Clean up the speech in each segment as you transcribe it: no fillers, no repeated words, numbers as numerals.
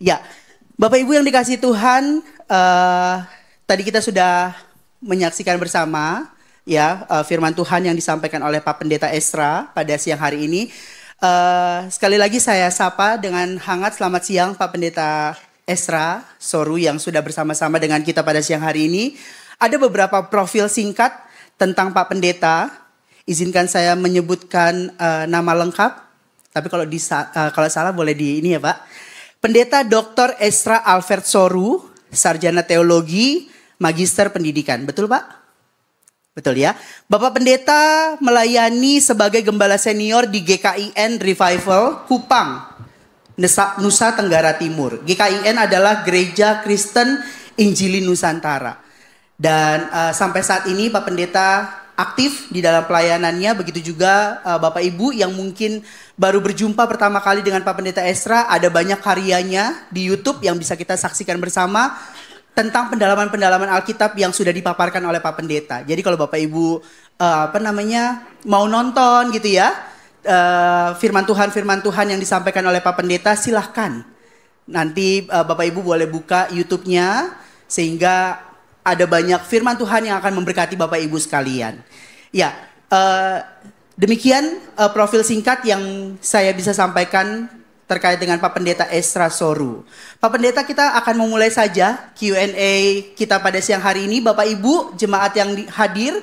Ya, Bapak Ibu yang dikasihi Tuhan, tadi kita sudah menyaksikan bersama ya firman Tuhan yang disampaikan oleh Pak Pendeta Esra pada siang hari ini. Sekali lagi saya sapa dengan hangat selamat siang Pak Pendeta Esra Soru yang sudah bersama-sama dengan kita pada siang hari ini. Ada beberapa profil singkat tentang Pak Pendeta. Izinkan saya menyebutkan nama lengkap, tapi kalau salah boleh di ini ya Pak. Pendeta Dr. Esra Alfred Soru, Sarjana Teologi, Magister Pendidikan. Betul Pak? Betul ya. Bapak Pendeta melayani sebagai gembala senior di GKIN Revival Kupang, Nusa Tenggara Timur. GKIN adalah Gereja Kristen Injili Nusantara. Dan sampai saat ini Pak Pendeta aktif di dalam pelayanannya, begitu juga Bapak Ibu yang mungkin baru berjumpa pertama kali dengan Pak Pendeta Esra, ada banyak karyanya di YouTube yang bisa kita saksikan bersama tentang pendalaman-pendalaman Alkitab yang sudah dipaparkan oleh Pak Pendeta. Jadi kalau Bapak Ibu mau nonton gitu ya, firman Tuhan yang disampaikan oleh Pak Pendeta, silahkan. Nanti Bapak Ibu boleh buka YouTube-nya sehingga ada banyak firman Tuhan yang akan memberkati Bapak Ibu sekalian. Ya, demikian profil singkat yang saya bisa sampaikan terkait dengan Pak Pendeta Esra Soru. Pak Pendeta, kita akan memulai saja Q&A kita pada siang hari ini. Bapak Ibu, jemaat yang hadir,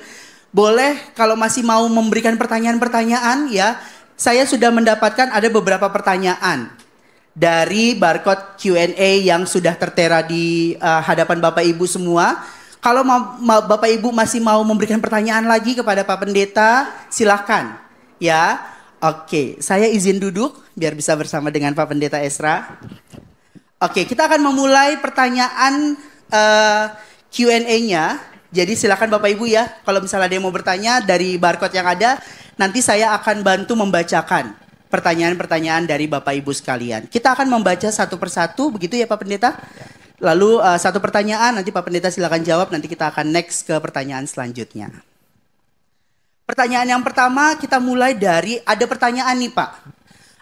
boleh kalau masih mau memberikan pertanyaan-pertanyaan ya. Saya sudah mendapatkan ada beberapa pertanyaan dari barcode Q&A yang sudah tertera di hadapan Bapak Ibu semua. Kalau Bapak Ibu masih mau memberikan pertanyaan lagi kepada Pak Pendeta, silakan. Ya, oke. Saya izin duduk biar bisa bersama dengan Pak Pendeta Esra. Oke, kita akan memulai pertanyaan Q&A-nya. Jadi silakan Bapak Ibu ya. Kalau misalnya ada yang mau bertanya dari barcode yang ada, nanti saya akan bantu membacakan pertanyaan-pertanyaan dari Bapak Ibu sekalian. Kita akan membaca satu persatu, begitu ya Pak Pendeta? Lalu satu pertanyaan, nanti Pak Pendeta silakan jawab, nanti kita akan next ke pertanyaan selanjutnya. Pertanyaan yang pertama kita mulai dari, ada pertanyaan nih Pak.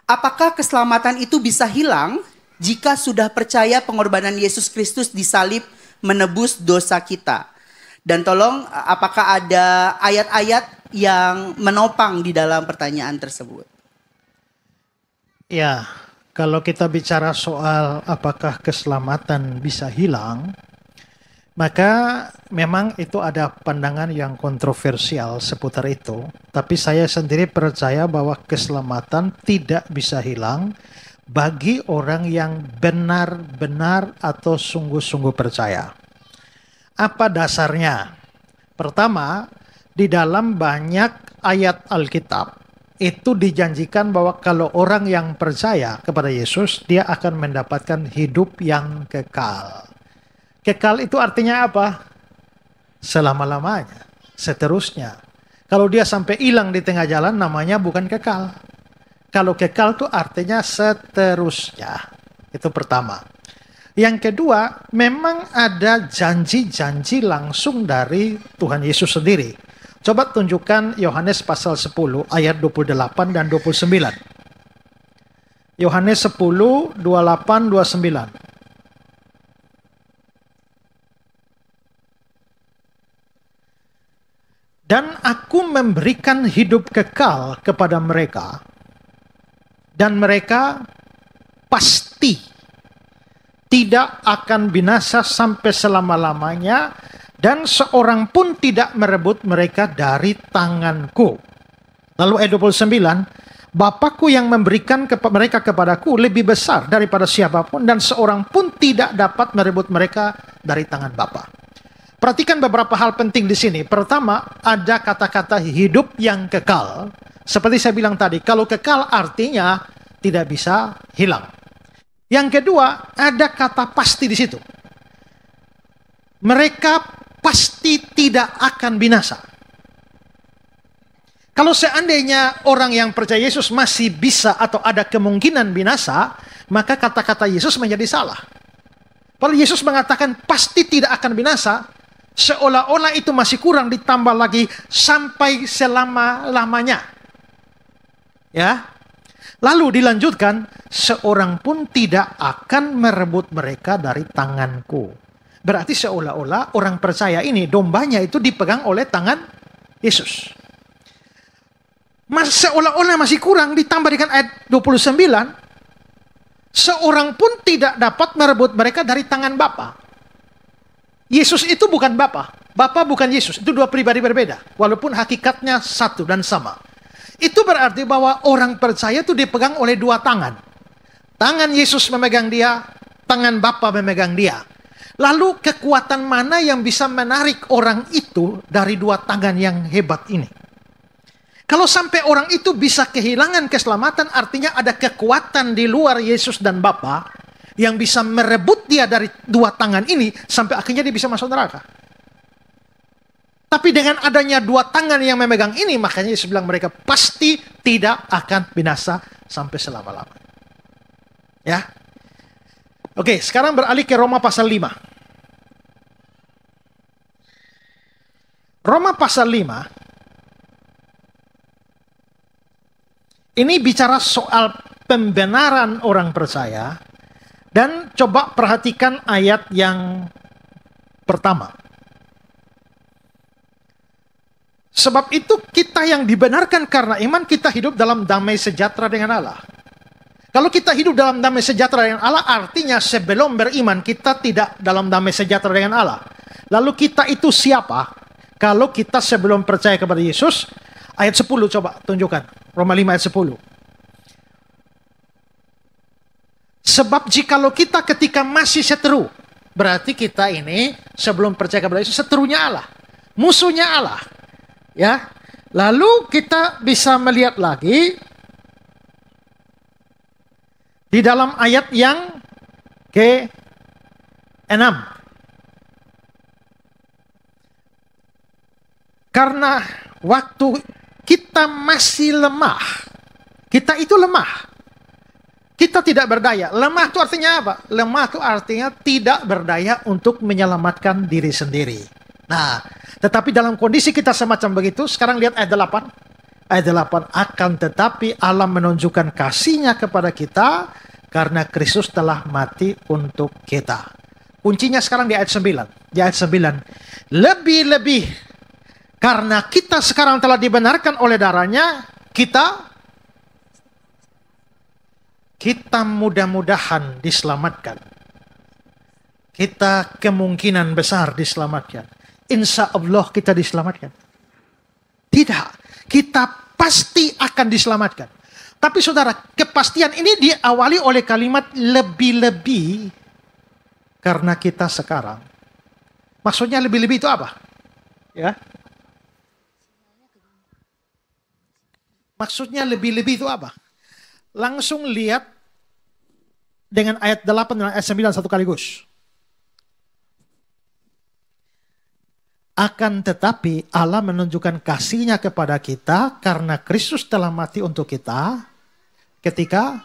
Apakah keselamatan itu bisa hilang jika sudah percaya pengorbanan Yesus Kristus di salib menebus dosa kita? Dan tolong, apakah ada ayat-ayat yang menopang di dalam pertanyaan tersebut? Ya, kalau kita bicara soal apakah keselamatan bisa hilang, maka memang itu ada pandangan yang kontroversial seputar itu. Tapi saya sendiri percaya bahwa keselamatan tidak bisa hilang bagi orang yang benar-benar atau sungguh-sungguh percaya. Apa dasarnya? Pertama, di dalam banyak ayat Alkitab, itu dijanjikan bahwa kalau orang yang percaya kepada Yesus, dia akan mendapatkan hidup yang kekal. Kekal itu artinya apa? Selama-lamanya, seterusnya. Kalau dia sampai hilang di tengah jalan, namanya bukan kekal. Kalau kekal itu artinya seterusnya. Itu pertama. Yang kedua, memang ada janji-janji langsung dari Tuhan Yesus sendiri. Coba tunjukkan Yohanes pasal 10 ayat 28 dan 29. Yohanes 10, 28, 29. Dan aku memberikan hidup kekal kepada mereka, dan mereka pasti tidak akan binasa sampai selama-lamanya, dan seorang pun tidak merebut mereka dari tanganku. Lalu ayat 29, Bapakku yang memberikan mereka kepadaku lebih besar daripada siapapun, dan seorang pun tidak dapat merebut mereka dari tangan Bapa. Perhatikan beberapa hal penting di sini. Pertama, ada kata-kata hidup yang kekal. Seperti saya bilang tadi, kalau kekal artinya tidak bisa hilang. Yang kedua, ada kata pasti di situ. Mereka pasti tidak akan binasa. Kalau seandainya orang yang percaya Yesus masih bisa atau ada kemungkinan binasa, maka kata-kata Yesus menjadi salah. Kalau Yesus mengatakan pasti tidak akan binasa, seolah-olah itu masih kurang ditambah lagi sampai selama-lamanya. Ya. Lalu dilanjutkan, seorang pun tidak akan merebut mereka dari tanganku. Berarti seolah-olah orang percaya ini, dombanya itu dipegang oleh tangan Yesus. Seolah-olah masih kurang, ditambah dengan ayat 29, seorang pun tidak dapat merebut mereka dari tangan Bapa. Yesus itu bukan Bapa. Bapa bukan Yesus. Itu dua pribadi berbeda. Walaupun hakikatnya satu dan sama. Itu berarti bahwa orang percaya itu dipegang oleh dua tangan. Tangan Yesus memegang dia, tangan Bapa memegang dia. Lalu kekuatan mana yang bisa menarik orang itu dari dua tangan yang hebat ini? Kalau sampai orang itu bisa kehilangan keselamatan, artinya ada kekuatan di luar Yesus dan Bapa yang bisa merebut dia dari dua tangan ini sampai akhirnya dia bisa masuk neraka. Tapi dengan adanya dua tangan yang memegang ini, makanya Yesus bilang mereka pasti tidak akan binasa sampai selama-lamanya. Ya. Oke, sekarang beralih ke Roma pasal 5. Roma pasal 5 ini bicara soal pembenaran orang percaya, dan coba perhatikan ayat yang pertama. Sebab itu kita yang dibenarkan karena iman, kita hidup dalam damai sejahtera dengan Allah. Kalau kita hidup dalam damai sejahtera dengan Allah, artinya sebelum beriman kita tidak dalam damai sejahtera dengan Allah. Lalu kita itu siapa? Kalau kita sebelum percaya kepada Yesus, ayat 10 coba tunjukkan. Roma 5 ayat 10. Sebab jikalau kita ketika masih seteru, berarti kita ini sebelum percaya kepada Yesus seterunya Allah, musuhnya Allah. Ya, lalu kita bisa melihat lagi di dalam ayat yang ke-6. Karena waktu kita masih lemah, kita itu lemah, kita tidak berdaya. Lemah itu artinya apa? Lemah itu artinya tidak berdaya untuk menyelamatkan diri sendiri. Nah, tetapi dalam kondisi kita semacam begitu, sekarang lihat ayat 8. Ayat 8, akan tetapi Allah menunjukkan kasih-Nya kepada kita karena Kristus telah mati untuk kita. Kuncinya sekarang di ayat 9. Di ayat 9, lebih-lebih karena kita sekarang telah dibenarkan oleh darah-Nya, kita mudah-mudahan diselamatkan. Kita kemungkinan besar diselamatkan. Insya Allah kita diselamatkan. Tidak, kita pasti akan diselamatkan. Tapi saudara, kepastian ini diawali oleh kalimat lebih-lebih karena kita sekarang. Maksudnya lebih-lebih itu apa? Ya. Maksudnya lebih-lebih itu apa? Langsung lihat dengan ayat 8 dan ayat 9 satu kaligus. Akan tetapi Allah menunjukkan kasih-Nya kepada kita karena Kristus telah mati untuk kita ketika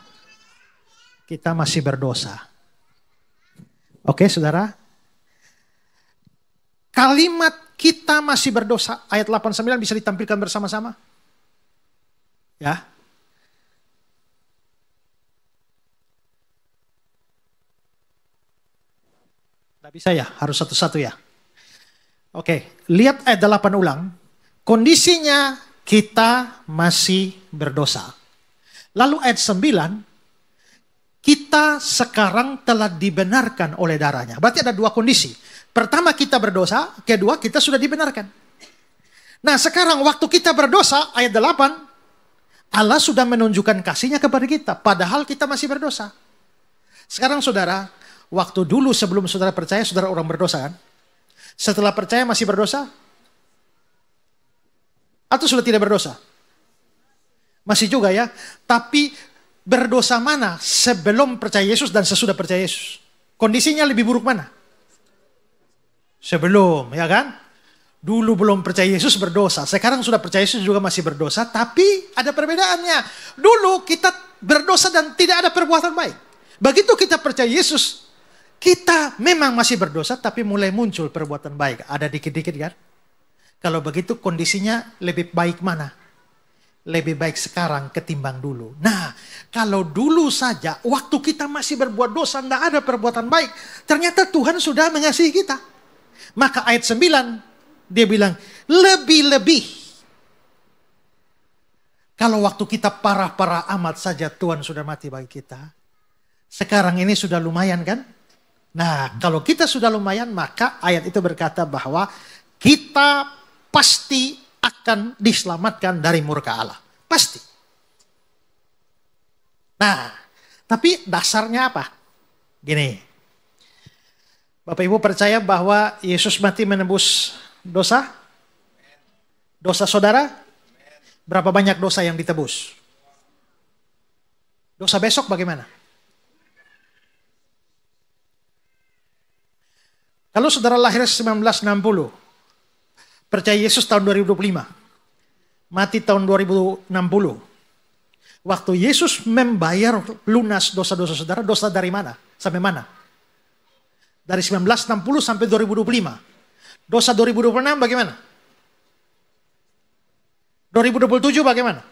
kita masih berdosa. Oke, saudara? Kalimat kita masih berdosa, ayat 8-9 bisa ditampilkan bersama-sama. Ya. Tidak bisa ya, harus satu-satu ya. Oke, lihat ayat 8 ulang. Kondisinya kita masih berdosa. Lalu ayat 9, kita sekarang telah dibenarkan oleh darah-Nya. Berarti ada dua kondisi. Pertama kita berdosa, kedua kita sudah dibenarkan. Nah sekarang waktu kita berdosa, ayat 8, Allah sudah menunjukkan kasih-Nya kepada kita, padahal kita masih berdosa. Sekarang saudara, waktu dulu sebelum saudara percaya, saudara orang berdosa kan? Setelah percaya masih berdosa? Atau sudah tidak berdosa? Masih juga ya. Tapi berdosa mana sebelum percaya Yesus dan sesudah percaya Yesus? Kondisinya lebih buruk mana? Sebelum, ya kan? Dulu belum percaya Yesus berdosa. Sekarang sudah percaya Yesus juga masih berdosa. Tapi ada perbedaannya. Dulu kita berdosa dan tidak ada perbuatan baik. Begitu kita percaya Yesus, kita memang masih berdosa, tapi mulai muncul perbuatan baik. Ada dikit-dikit kan? Kalau begitu kondisinya lebih baik mana? lebih baik sekarang ketimbang dulu. Nah, kalau dulu saja waktu kita masih berbuat dosa, tidak ada perbuatan baik, ternyata Tuhan sudah mengasihi kita. Maka ayat 9 dia bilang, lebih-lebih. Kalau waktu kita parah-parah amat saja Tuhan sudah mati bagi kita. Sekarang ini sudah lumayan kan? Nah, kalau kita sudah lumayan, maka ayat itu berkata bahwa kita pasti akan diselamatkan dari murka Allah. Pasti. Nah, tapi dasarnya apa? Gini. Bapak Ibu percaya bahwa Yesus mati menebus dosa? Dosa saudara? Berapa banyak dosa yang ditebus? Dosa besok bagaimana? Kalau saudara lahir 1960, percaya Yesus tahun 2025. Mati tahun 2060. Waktu Yesus membayar lunas dosa-dosa saudara, dosa dari mana? Sampai mana? Dari 1960 sampai 2025. Dosa 2026 bagaimana? 2027 bagaimana?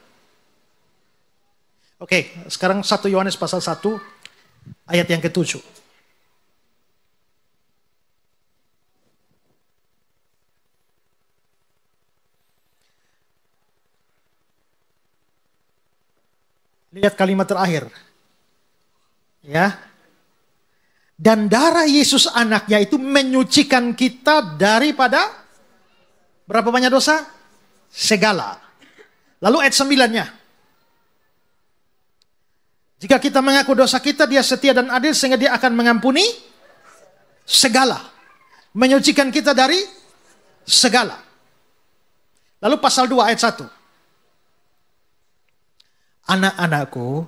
Oke, sekarang 1 Yohanes pasal 1 ayat yang ke-7. Lihat kalimat terakhir. Ya. Dan darah Yesus anaknya itu menyucikan kita daripada berapa banyak dosa? Segala. Lalu ayat 9-nya. Jika kita mengaku dosa kita, dia setia dan adil sehingga dia akan mengampuni segala. Menyucikan kita dari segala. Lalu pasal 2 ayat 1. Anak-anakku,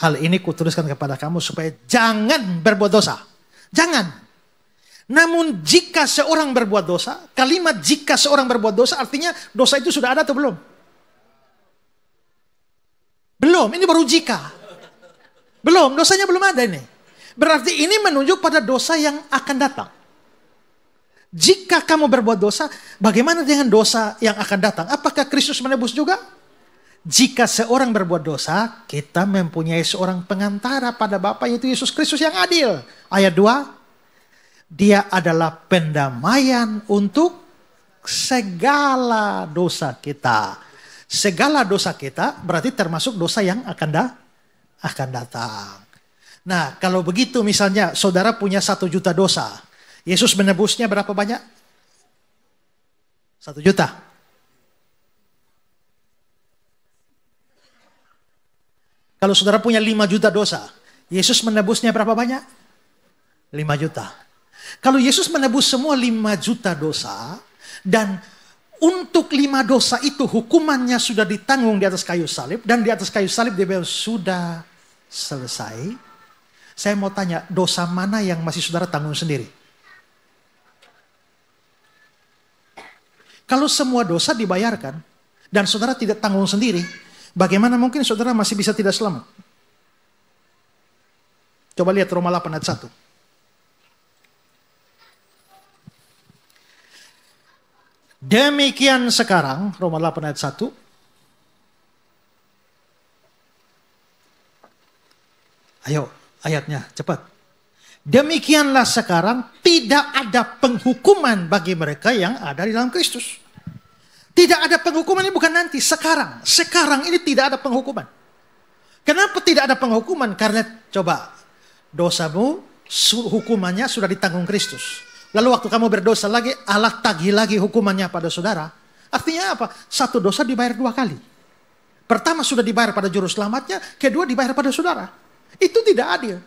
hal ini kutuliskan kepada kamu supaya jangan berbuat dosa. Jangan. Namun jika seorang berbuat dosa, kalimat jika seorang berbuat dosa artinya dosa itu sudah ada atau belum? Belum, ini baru jika. Belum, dosanya belum ada ini. Berarti ini menunjuk pada dosa yang akan datang. Jika kamu berbuat dosa, bagaimana dengan dosa yang akan datang? Apakah Kristus menebus juga? Jika seorang berbuat dosa, kita mempunyai seorang pengantara pada Bapa, yaitu Yesus Kristus yang adil. Ayat 2, dia adalah pendamaian untuk segala dosa kita. Segala dosa kita berarti termasuk dosa yang akan datang. Nah, kalau begitu misalnya saudara punya 1 juta dosa. Yesus menebusnya berapa banyak? 1 juta. Kalau saudara punya 5 juta dosa, Yesus menebusnya berapa banyak? 5 juta. Kalau Yesus menebus semua 5 juta dosa, dan untuk 5 dosa itu hukumannya sudah ditanggung di atas kayu salib, dan di atas kayu salib dia bilang sudah selesai. Saya mau tanya, dosa mana yang masih saudara tanggung sendiri? Kalau semua dosa dibayarkan, dan saudara tidak tanggung sendiri, bagaimana mungkin saudara masih bisa tidak selamat? Coba lihat Roma 8 ayat 1. Demikian sekarang, Roma 8 ayat 1. Ayo, ayatnya cepat. Demikianlah sekarang tidak ada penghukuman bagi mereka yang ada di dalam Kristus. Tidak ada penghukuman, ini bukan nanti, sekarang. Sekarang ini tidak ada penghukuman. Kenapa tidak ada penghukuman? Karena coba, dosamu hukumannya sudah ditanggung Kristus. Lalu waktu kamu berdosa lagi, Allah tagih lagi hukumannya pada saudara. Artinya apa? 1 dosa dibayar 2 kali. Pertama sudah dibayar pada juru selamatnya, kedua dibayar pada saudara. Itu tidak adil.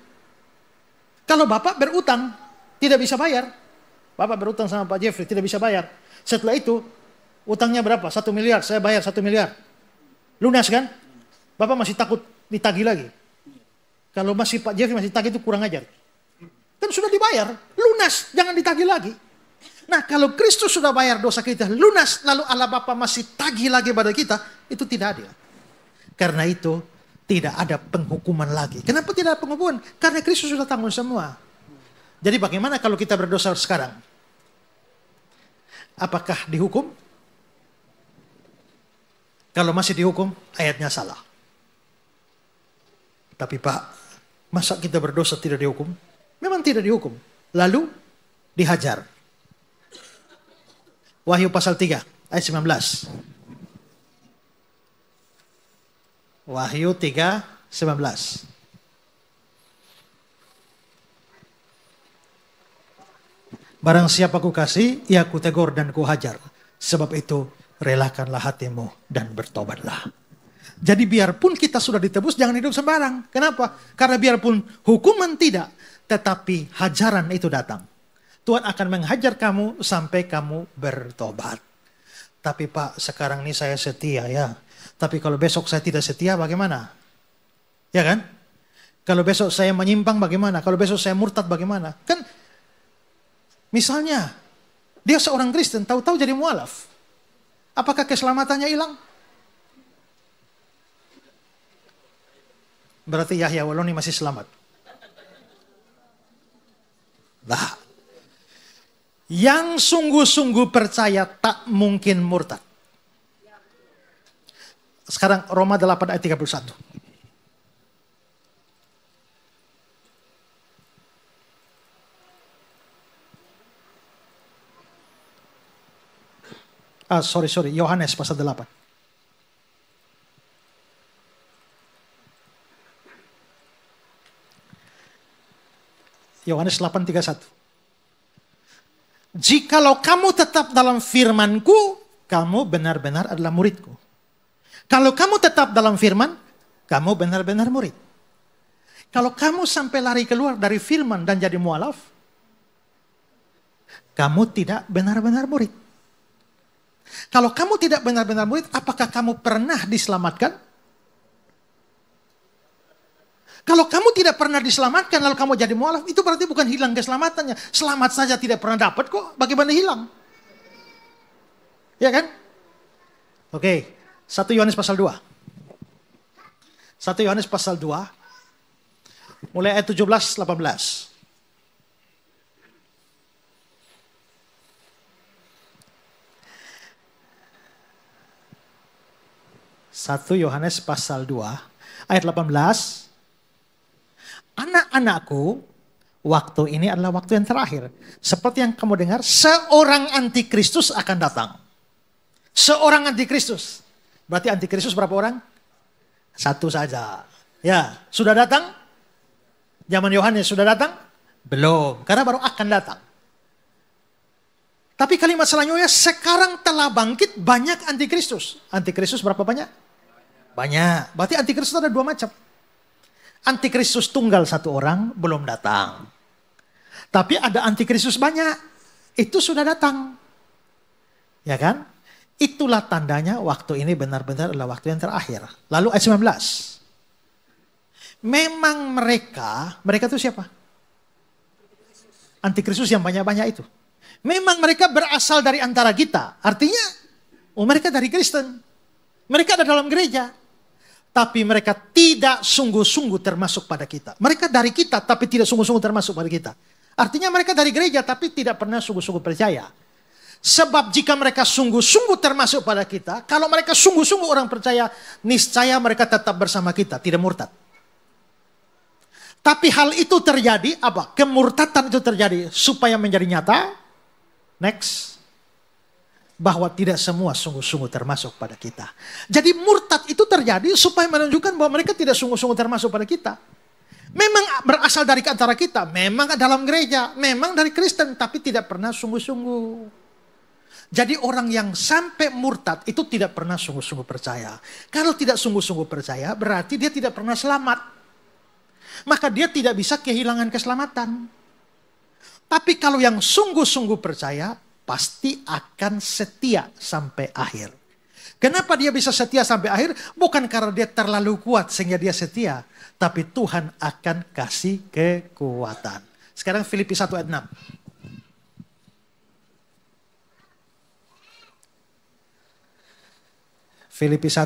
Kalau Bapak berutang, tidak bisa bayar. Bapak berutang sama Pak Jeffrey, tidak bisa bayar. Setelah itu, utangnya berapa? 1 miliar, saya bayar 1 miliar. Lunas kan? Bapak masih takut ditagih lagi. Kalau masih Pak Jeffrey masih tagih itu kurang ajar. Kan sudah dibayar, lunas, jangan ditagih lagi. Nah, kalau Kristus sudah bayar dosa kita lunas, lalu Allah Bapa masih tagih lagi pada kita, itu tidak adil. Karena itu, tidak ada penghukuman lagi. Kenapa tidak ada penghukuman? Karena Kristus sudah tanggung semua. Jadi bagaimana kalau kita berdosa sekarang? Apakah dihukum? Kalau masih dihukum, ayatnya salah. Tapi Pak, masa kita berdosa tidak dihukum? Memang tidak dihukum. Lalu dihajar. Wahyu pasal 3 ayat 19. Wahyu 3:19. Barang siapa ku kasih, ia ku tegur dan ku hajar. Sebab itu relakanlah hatimu dan bertobatlah. Jadi biarpun kita sudah ditebus, jangan hidup sembarang. Kenapa? Karena biarpun hukuman tidak, tetapi hajaran itu datang. Tuhan akan menghajar kamu sampai kamu bertobat. Tapi Pak, sekarang ini saya setia ya. Tapi kalau besok saya tidak setia bagaimana? Ya kan? Kalau besok saya menyimpang bagaimana? Kalau besok saya murtad bagaimana? Kan misalnya dia seorang Kristen tahu-tahu jadi mualaf. Apakah keselamatannya hilang? Berarti Yahya Waloni masih selamat. Nah, yang sungguh-sungguh percaya tak mungkin murtad. Sekarang Roma 8 ayat 31. Sorry, Yohanes pasal 8. Yohanes 8:31. Jikalau kamu tetap dalam firman-Ku, kamu benar-benar adalah murid-Ku. Kalau kamu tetap dalam firman, kamu benar-benar murid. Kalau kamu sampai lari keluar dari firman dan jadi mualaf, kamu tidak benar-benar murid. Kalau kamu tidak benar-benar murid, apakah kamu pernah diselamatkan? Kalau kamu tidak pernah diselamatkan lalu kamu jadi mualaf, itu berarti bukan hilang keselamatannya. Selamat saja tidak pernah dapat kok, bagaimana hilang? Ya kan? Oke, 1 Yohanes pasal 2. 1 Yohanes pasal 2, mulai ayat 17-18. Satu Yohanes pasal 2 ayat 18. Anak-anakku, waktu ini adalah waktu yang terakhir. Seperti yang kamu dengar, seorang antikristus akan datang. Seorang antikristus. Berarti antikristus berapa orang? Satu saja. Ya, sudah datang? Zaman Yohanes sudah datang? Belum, karena baru akan datang. Tapi kalimat selanjutnya, sekarang telah bangkit banyak antikristus. Antikristus berapa banyak? Banyak. Berarti antikristus ada dua macam. Antikristus tunggal satu orang belum datang. Tapi ada antikristus banyak. Itu sudah datang. Ya kan? Itulah tandanya waktu ini benar-benar adalah waktu yang terakhir. Lalu ayat 19. Memang mereka itu siapa? Antikristus yang banyak-banyak itu. Memang mereka berasal dari antara kita. Artinya, mereka dari Kristen. Mereka ada dalam gereja. Tapi mereka tidak sungguh-sungguh termasuk pada kita. Mereka dari kita, tapi tidak sungguh-sungguh termasuk pada kita. Artinya mereka dari gereja, tapi tidak pernah sungguh-sungguh percaya. Sebab jika mereka sungguh-sungguh termasuk pada kita, kalau mereka sungguh-sungguh orang percaya, niscaya mereka tetap bersama kita, tidak murtad. Tapi hal itu terjadi, apa? Kemurtadan itu terjadi supaya menjadi nyata. Next. Bahwa tidak semua sungguh-sungguh termasuk pada kita. Jadi murtad itu terjadi supaya menunjukkan bahwa mereka tidak sungguh-sungguh termasuk pada kita. Memang berasal dari antara kita, memang dalam gereja, memang dari Kristen, tapi tidak pernah sungguh-sungguh. Jadi orang yang sampai murtad itu tidak pernah sungguh-sungguh percaya. Kalau tidak sungguh-sungguh percaya, berarti dia tidak pernah selamat. Maka dia tidak bisa kehilangan keselamatan. Tapi kalau yang sungguh-sungguh percaya, pasti akan setia sampai akhir. Kenapa dia bisa setia sampai akhir? Bukan karena dia terlalu kuat sehingga dia setia. Tapi Tuhan akan kasih kekuatan. Sekarang Filipi 1 ayat 6. Filipi 1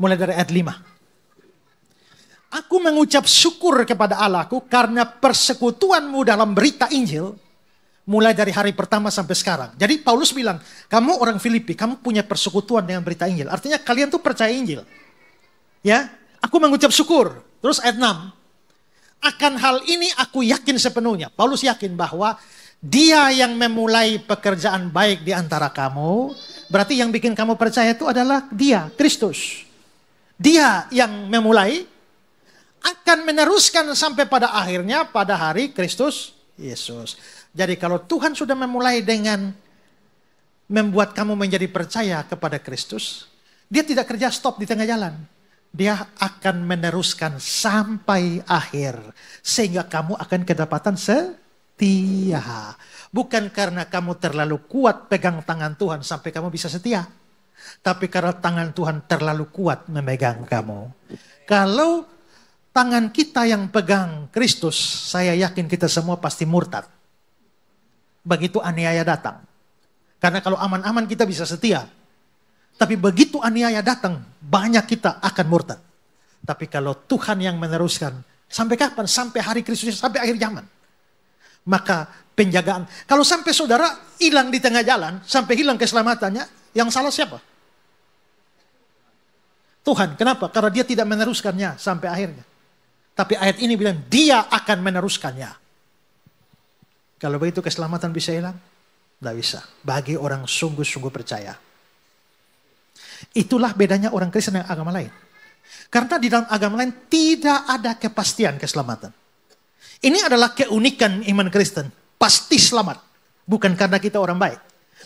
mulai dari ayat 5. Aku mengucap syukur kepada Allahku karena persekutuanmu dalam berita Injil mulai dari hari pertama sampai sekarang. Jadi Paulus bilang, kamu orang Filipi, kamu punya persekutuan dengan berita Injil. Artinya kalian tuh percaya Injil. Ya, aku mengucap syukur. Terus ayat 6. Akan hal ini aku yakin sepenuhnya. Paulus yakin bahwa dia yang memulai pekerjaan baik di antara kamu, berarti yang bikin kamu percaya itu adalah dia, Kristus. Dia yang memulai, akan meneruskan sampai pada akhirnya pada hari Kristus Yesus. Jadi kalau Tuhan sudah memulai dengan membuat kamu menjadi percaya kepada Kristus, dia tidak kerja stop di tengah jalan. Dia akan meneruskan sampai akhir. Sehingga kamu akan kedapatan setia. Bukan karena kamu terlalu kuat pegang tangan Tuhan sampai kamu bisa setia. Tapi karena tangan Tuhan terlalu kuat memegang kamu. Kalau tangan kita yang pegang Kristus, saya yakin kita semua pasti murtad. Begitu aniaya datang. Karena kalau aman-aman kita bisa setia. Tapi begitu aniaya datang, banyak kita akan murtad. Tapi kalau Tuhan yang meneruskan, sampai kapan? Sampai hari Kristus, sampai akhir zaman. Maka penjagaan. Kalau sampai saudara hilang di tengah jalan, sampai hilang keselamatannya, yang salah siapa? Tuhan. Kenapa? Karena dia tidak meneruskannya sampai akhirnya. Tapi ayat ini bilang, dia akan meneruskannya. Kalau begitu keselamatan bisa hilang? Tidak bisa. Bagi orang sungguh-sungguh percaya. Itulah bedanya orang Kristen dengan agama lain. Karena di dalam agama lain tidak ada kepastian keselamatan. Ini adalah keunikan iman Kristen. Pasti selamat. Bukan karena kita orang baik.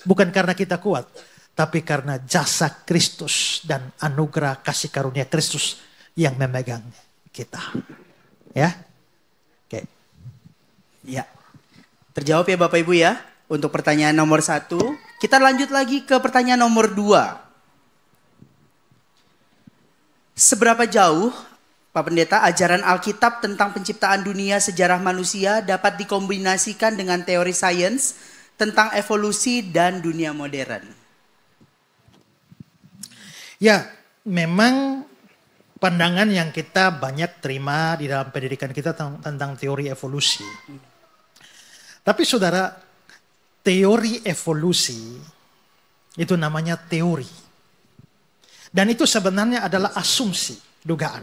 Bukan karena kita kuat. Tapi karena jasa Kristus dan anugerah kasih karunia Kristus yang memegang kita. Ya. Oke. Ya. Terjawab ya Bapak Ibu ya. Untuk pertanyaan nomor 1. Kita lanjut lagi ke pertanyaan nomor 2. Seberapa jauh, Pak Pendeta, ajaran Alkitab tentang penciptaan dunia sejarah manusia dapat dikombinasikan dengan teori sains tentang evolusi dan dunia modern? Ya, memang pandangan yang kita banyak terima di dalam pendidikan kita tentang teori evolusi. Tapi saudara, teori evolusi itu namanya teori. Dan itu sebenarnya adalah asumsi, dugaan.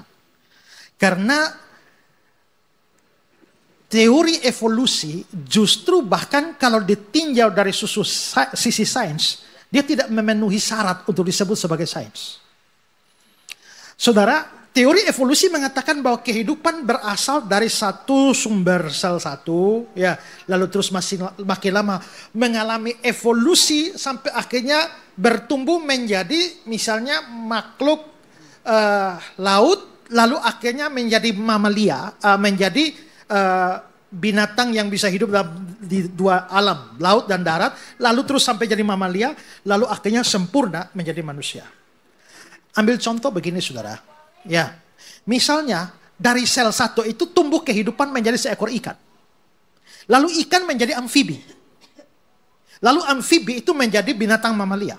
Karena teori evolusi justru bahkan kalau ditinjau dari sisi sains, dia tidak memenuhi syarat untuk disebut sebagai sains. Saudara, teori evolusi mengatakan bahwa kehidupan berasal dari satu sumber sel satu, ya, lalu terus makin lama mengalami evolusi sampai akhirnya bertumbuh menjadi misalnya makhluk laut, lalu akhirnya menjadi mamalia, menjadi binatang yang bisa hidup di dua alam, laut dan darat, lalu terus sampai jadi mamalia, lalu akhirnya sempurna menjadi manusia. Ambil contoh begini saudara, ya, misalnya dari sel satu itu tumbuh kehidupan menjadi seekor ikan, lalu ikan menjadi amfibi, lalu amfibi itu menjadi binatang mamalia.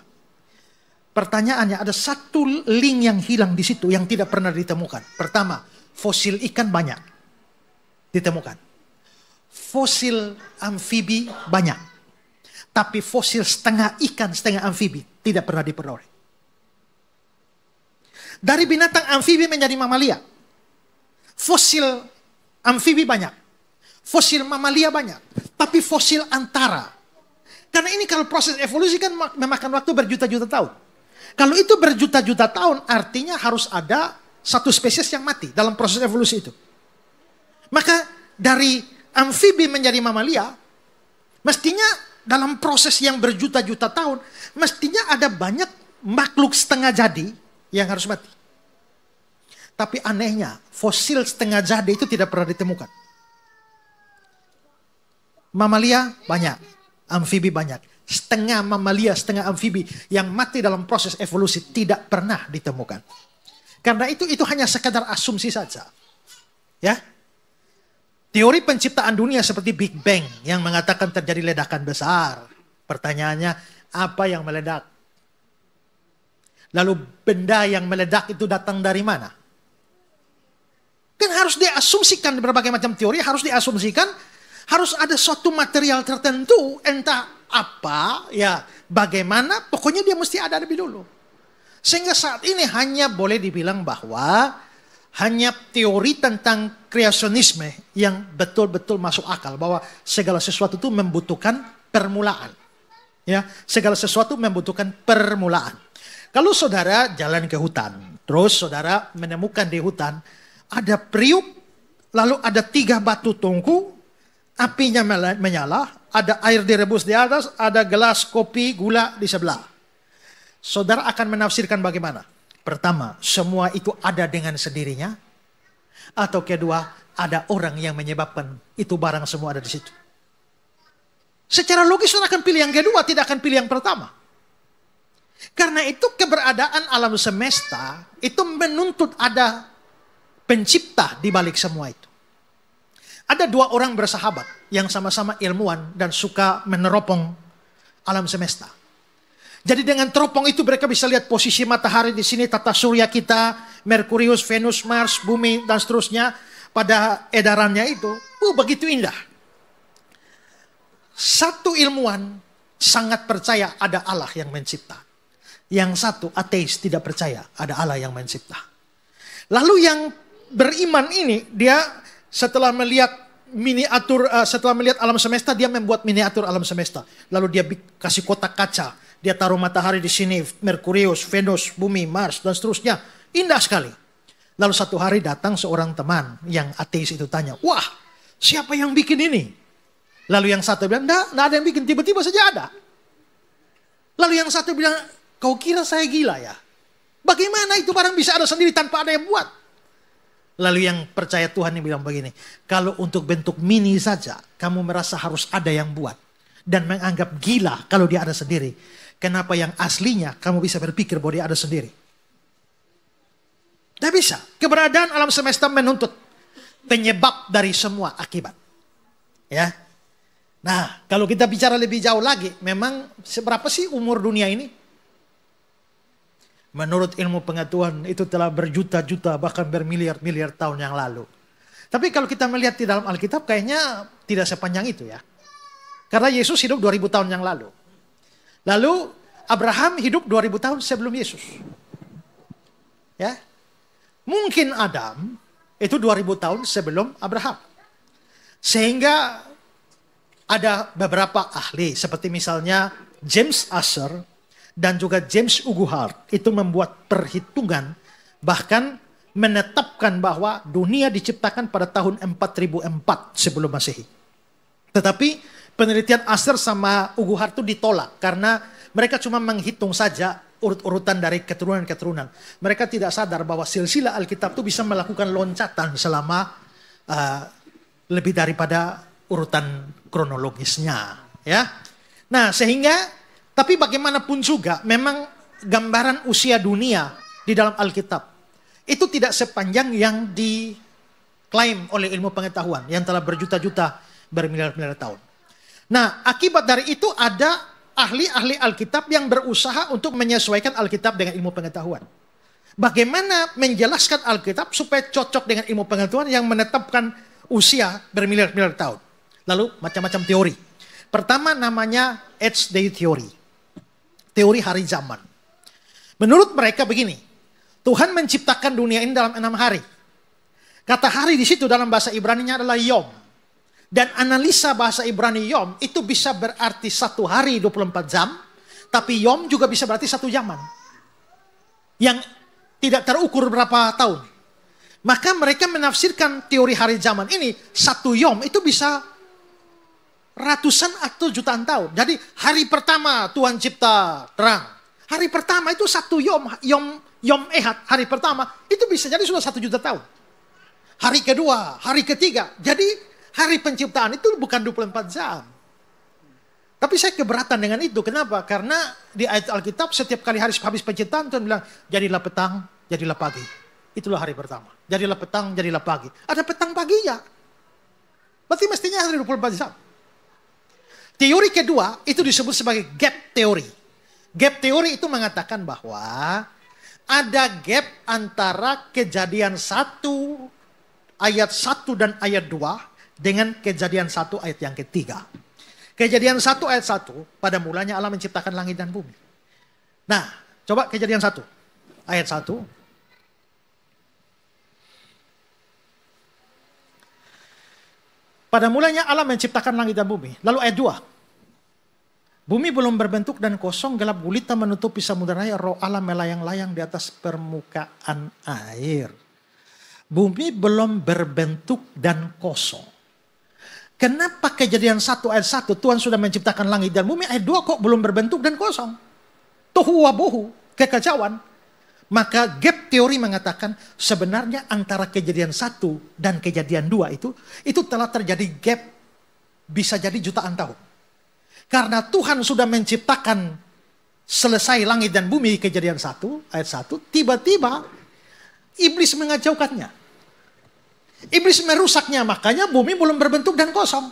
Pertanyaannya, ada satu link yang hilang di situ yang tidak pernah ditemukan. Pertama, fosil ikan banyak ditemukan. Fosil amfibi banyak. Tapi fosil setengah ikan, setengah amfibi tidak pernah diperoleh. Dari binatang amfibi menjadi mamalia. Fosil amfibi banyak. Fosil mamalia banyak. Tapi fosil antara. Karena ini kalau proses evolusi kan memakan waktu berjuta-juta tahun. Kalau itu berjuta-juta tahun, artinya harus ada satu spesies yang mati dalam proses evolusi itu. Maka dari amfibi menjadi mamalia, mestinya dalam proses yang berjuta-juta tahun, mestinya ada banyak makhluk setengah jadi yang harus mati. Tapi anehnya, fosil setengah jadi itu tidak pernah ditemukan. Mamalia banyak, amfibi banyak. Setengah mamalia, setengah amfibi yang mati dalam proses evolusi tidak pernah ditemukan. Karena itu hanya sekadar asumsi saja. Ya. Teori penciptaan dunia seperti Big Bang yang mengatakan terjadi ledakan besar. Pertanyaannya, apa yang meledak? Lalu benda yang meledak itu datang dari mana? Kan harus diasumsikan berbagai macam teori, harus diasumsikan harus ada suatu material tertentu, entah apa, ya bagaimana, pokoknya dia mesti ada lebih dulu. Sehingga saat ini hanya boleh dibilang bahwa hanya teori tentang kreasionisme yang betul-betul masuk akal, bahwa segala sesuatu itu membutuhkan permulaan. Ya, segala sesuatu membutuhkan permulaan. Kalau saudara jalan ke hutan, terus saudara menemukan di hutan ada periuk, lalu ada 3 batu tungku, apinya menyala, ada air direbus di atas, ada gelas kopi gula di sebelah. Saudara akan menafsirkan bagaimana? Pertama, semua itu ada dengan sendirinya. Atau kedua, ada orang yang menyebabkan itu barang semua ada di situ. Secara logis saudara akan pilih yang kedua, tidak akan pilih yang pertama. Karena itu keberadaan alam semesta itu menuntut ada pencipta di balik semua itu. Ada 2 orang bersahabat yang sama-sama ilmuwan dan suka meneropong alam semesta. Jadi dengan teropong itu mereka bisa lihat posisi matahari di sini, tata surya kita, Merkurius, Venus, Mars, bumi, dan seterusnya pada edarannya itu. Begitu indah. Satu ilmuwan sangat percaya ada Allah yang mencipta. Yang satu ateis tidak percaya ada Allah yang mencipta. Lalu yang beriman ini, dia setelah melihat setelah melihat alam semesta, dia membuat miniatur alam semesta. Lalu dia kasih kotak kaca. Dia taruh matahari di sini, Merkurius, Venus, bumi, Mars, dan seterusnya. Indah sekali. Lalu satu hari datang seorang teman yang ateis itu tanya, wah, siapa yang bikin ini? Lalu yang satu bilang, enggak ada yang bikin, tiba-tiba saja ada. Lalu yang satu bilang, kau kira saya gila ya? Bagaimana itu barang bisa ada sendiri tanpa ada yang buat? Lalu yang percaya Tuhan ini bilang begini, kalau untuk bentuk mini saja, kamu merasa harus ada yang buat. Dan menganggap gila kalau dia ada sendiri. Kenapa yang aslinya kamu bisa berpikir bahwa dia ada sendiri? Tidak bisa. Keberadaan alam semesta menuntut penyebab dari semua akibat. Ya. Nah, kalau kita bicara lebih jauh lagi, memang seberapa sih umur dunia ini? Menurut ilmu pengetahuan itu telah berjuta-juta bahkan bermiliar-miliar tahun yang lalu. Tapi kalau kita melihat di dalam Alkitab kayaknya tidak sepanjang itu ya. Karena Yesus hidup 2000 tahun yang lalu. Lalu Abraham hidup 2000 tahun sebelum Yesus. Ya. Mungkin Adam itu 2000 tahun sebelum Abraham. Sehingga ada beberapa ahli seperti misalnya James Ussher dan juga James Uguhart itu membuat perhitungan bahkan menetapkan bahwa dunia diciptakan pada tahun 4004 sebelum Masehi. Tetapi penelitian Ussher sama Uguhart itu ditolak karena mereka cuma menghitung saja urut-urutan dari keturunan-keturunan. Mereka tidak sadar bahwa silsilah Alkitab itu bisa melakukan loncatan selama lebih daripada urutan kronologisnya. Ya. Nah sehingga, tapi bagaimanapun juga memang gambaran usia dunia di dalam Alkitab itu tidak sepanjang yang diklaim oleh ilmu pengetahuan yang telah berjuta-juta bermiliar-miliar tahun. Nah akibat dari itu ada ahli-ahli Alkitab yang berusaha untuk menyesuaikan Alkitab dengan ilmu pengetahuan. Bagaimana menjelaskan Alkitab supaya cocok dengan ilmu pengetahuan yang menetapkan usia bermiliar-miliar tahun. Lalu macam-macam teori. Pertama namanya Age Day Theory. Teori hari zaman. Menurut mereka begini. Tuhan menciptakan dunia ini dalam 6 hari. Kata hari di situ dalam bahasa Ibrani-nya adalah Yom. Dan analisa bahasa Ibrani Yom itu bisa berarti 1 hari 24 jam. Tapi Yom juga bisa berarti 1 zaman. Yang tidak terukur berapa tahun. Maka mereka menafsirkan teori hari zaman ini. 1 Yom itu bisa ratusan atau jutaan tahun. Jadi hari pertama Tuhan cipta terang. Hari pertama itu 1 Yom Ehad. Hari pertama itu bisa jadi sudah 1 juta tahun. Hari kedua, hari ketiga. Jadi hari penciptaan itu bukan 24 jam. Tapi saya keberatan dengan itu. Kenapa? Karena di ayat Alkitab setiap kali habis penciptaan Tuhan bilang, jadilah petang, jadilah pagi. Itulah hari pertama. Jadilah petang, jadilah pagi. Ada petang paginya. Berarti mestinya hari 24 jam. Teori kedua itu disebut sebagai gap teori. Gap teori itu mengatakan bahwa ada gap antara kejadian 1, ayat 1 dan ayat 2 dengan Kejadian 1 ayat yang ketiga. Kejadian 1 ayat 1, pada mulanya Allah menciptakan langit dan bumi. Nah, coba Kejadian 1 ayat 1. Pada mulanya Allah menciptakan langit dan bumi. Lalu ayat 2. Bumi belum berbentuk dan kosong, gelap gulita menutupi samudera raya, roh Allah melayang-layang di atas permukaan air. Bumi belum berbentuk dan kosong. Kenapa Kejadian 1 ayat 1 Tuhan sudah menciptakan langit dan bumi, ayat 2 kok belum berbentuk dan kosong? Tohu wabohu, kekacauan. Maka gap teori mengatakan sebenarnya antara Kejadian 1 dan Kejadian 2 itu telah terjadi gap bisa jadi jutaan tahun. Karena Tuhan sudah menciptakan selesai langit dan bumi Kejadian 1 ayat 1, tiba-tiba iblis mengacaukannya. Iblis merusaknya, makanya bumi belum berbentuk dan kosong.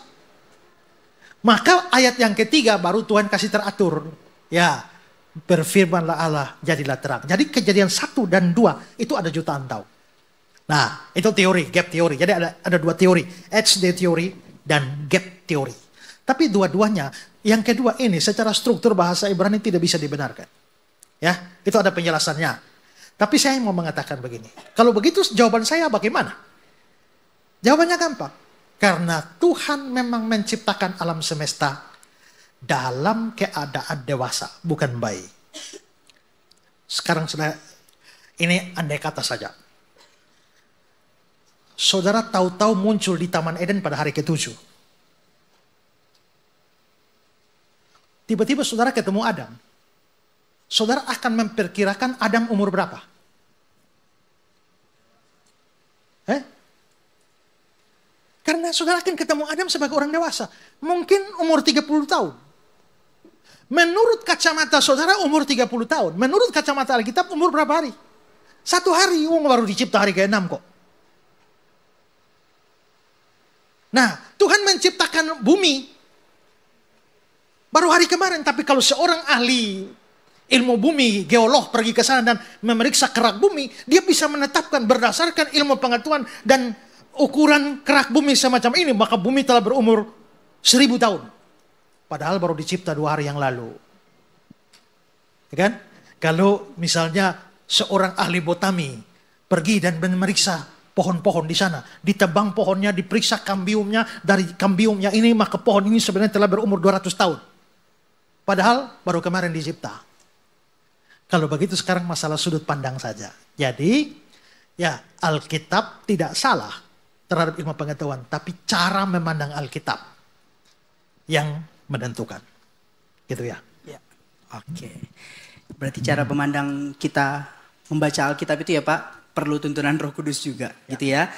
Maka ayat yang ketiga baru Tuhan kasih teratur. Ya, berfirmanlah Allah, jadilah terang. Jadi Kejadian 1 dan 2 itu ada jutaan tahun. Nah, itu teori, gap teori. Jadi ada dua teori, HD teori dan gap teori. Tapi dua-duanya, yang kedua ini secara struktur bahasa Ibrani tidak bisa dibenarkan. Ya, itu ada penjelasannya. Tapi saya mau mengatakan begini. Kalau begitu jawaban saya bagaimana? Jawabannya gampang. Karena Tuhan memang menciptakan alam semesta dalam keadaan dewasa, bukan bayi. Sekarang sudah, ini andai kata saja. Saudara tahu-tahu muncul di Taman Eden pada hari ke-7. Tiba-tiba saudara ketemu Adam. Saudara akan memperkirakan Adam umur berapa? Karena saudara akan ketemu Adam sebagai orang dewasa. Mungkin umur 30 tahun. Menurut kacamata saudara umur 30 tahun. Menurut kacamata Alkitab umur berapa hari? 1 hari, baru dicipta hari ke-6 kok. Nah, Tuhan menciptakan bumi baru hari kemarin. Tapi kalau seorang ahli ilmu bumi, geolog pergi ke sana dan memeriksa kerak bumi, dia bisa menetapkan berdasarkan ilmu pengetahuan dan ukuran kerak bumi semacam ini, maka bumi telah berumur 1000 tahun. Padahal baru dicipta 2 hari yang lalu. Ya kan? Kalau misalnya seorang ahli botani pergi dan memeriksa pohon-pohon di sana, ditebang pohonnya, diperiksa kambiumnya, dari kambiumnya ini maka pohon ini sebenarnya telah berumur 200 tahun. Padahal baru kemarin dicipta. Kalau begitu sekarang masalah sudut pandang saja. Jadi ya Alkitab tidak salah terhadap ilmu pengetahuan, tapi cara memandang Alkitab yang menentukan. Gitu ya. Ya. Oke. Berarti cara memandang kita membaca Alkitab itu ya Pak, perlu tuntunan Roh Kudus juga, gitu ya.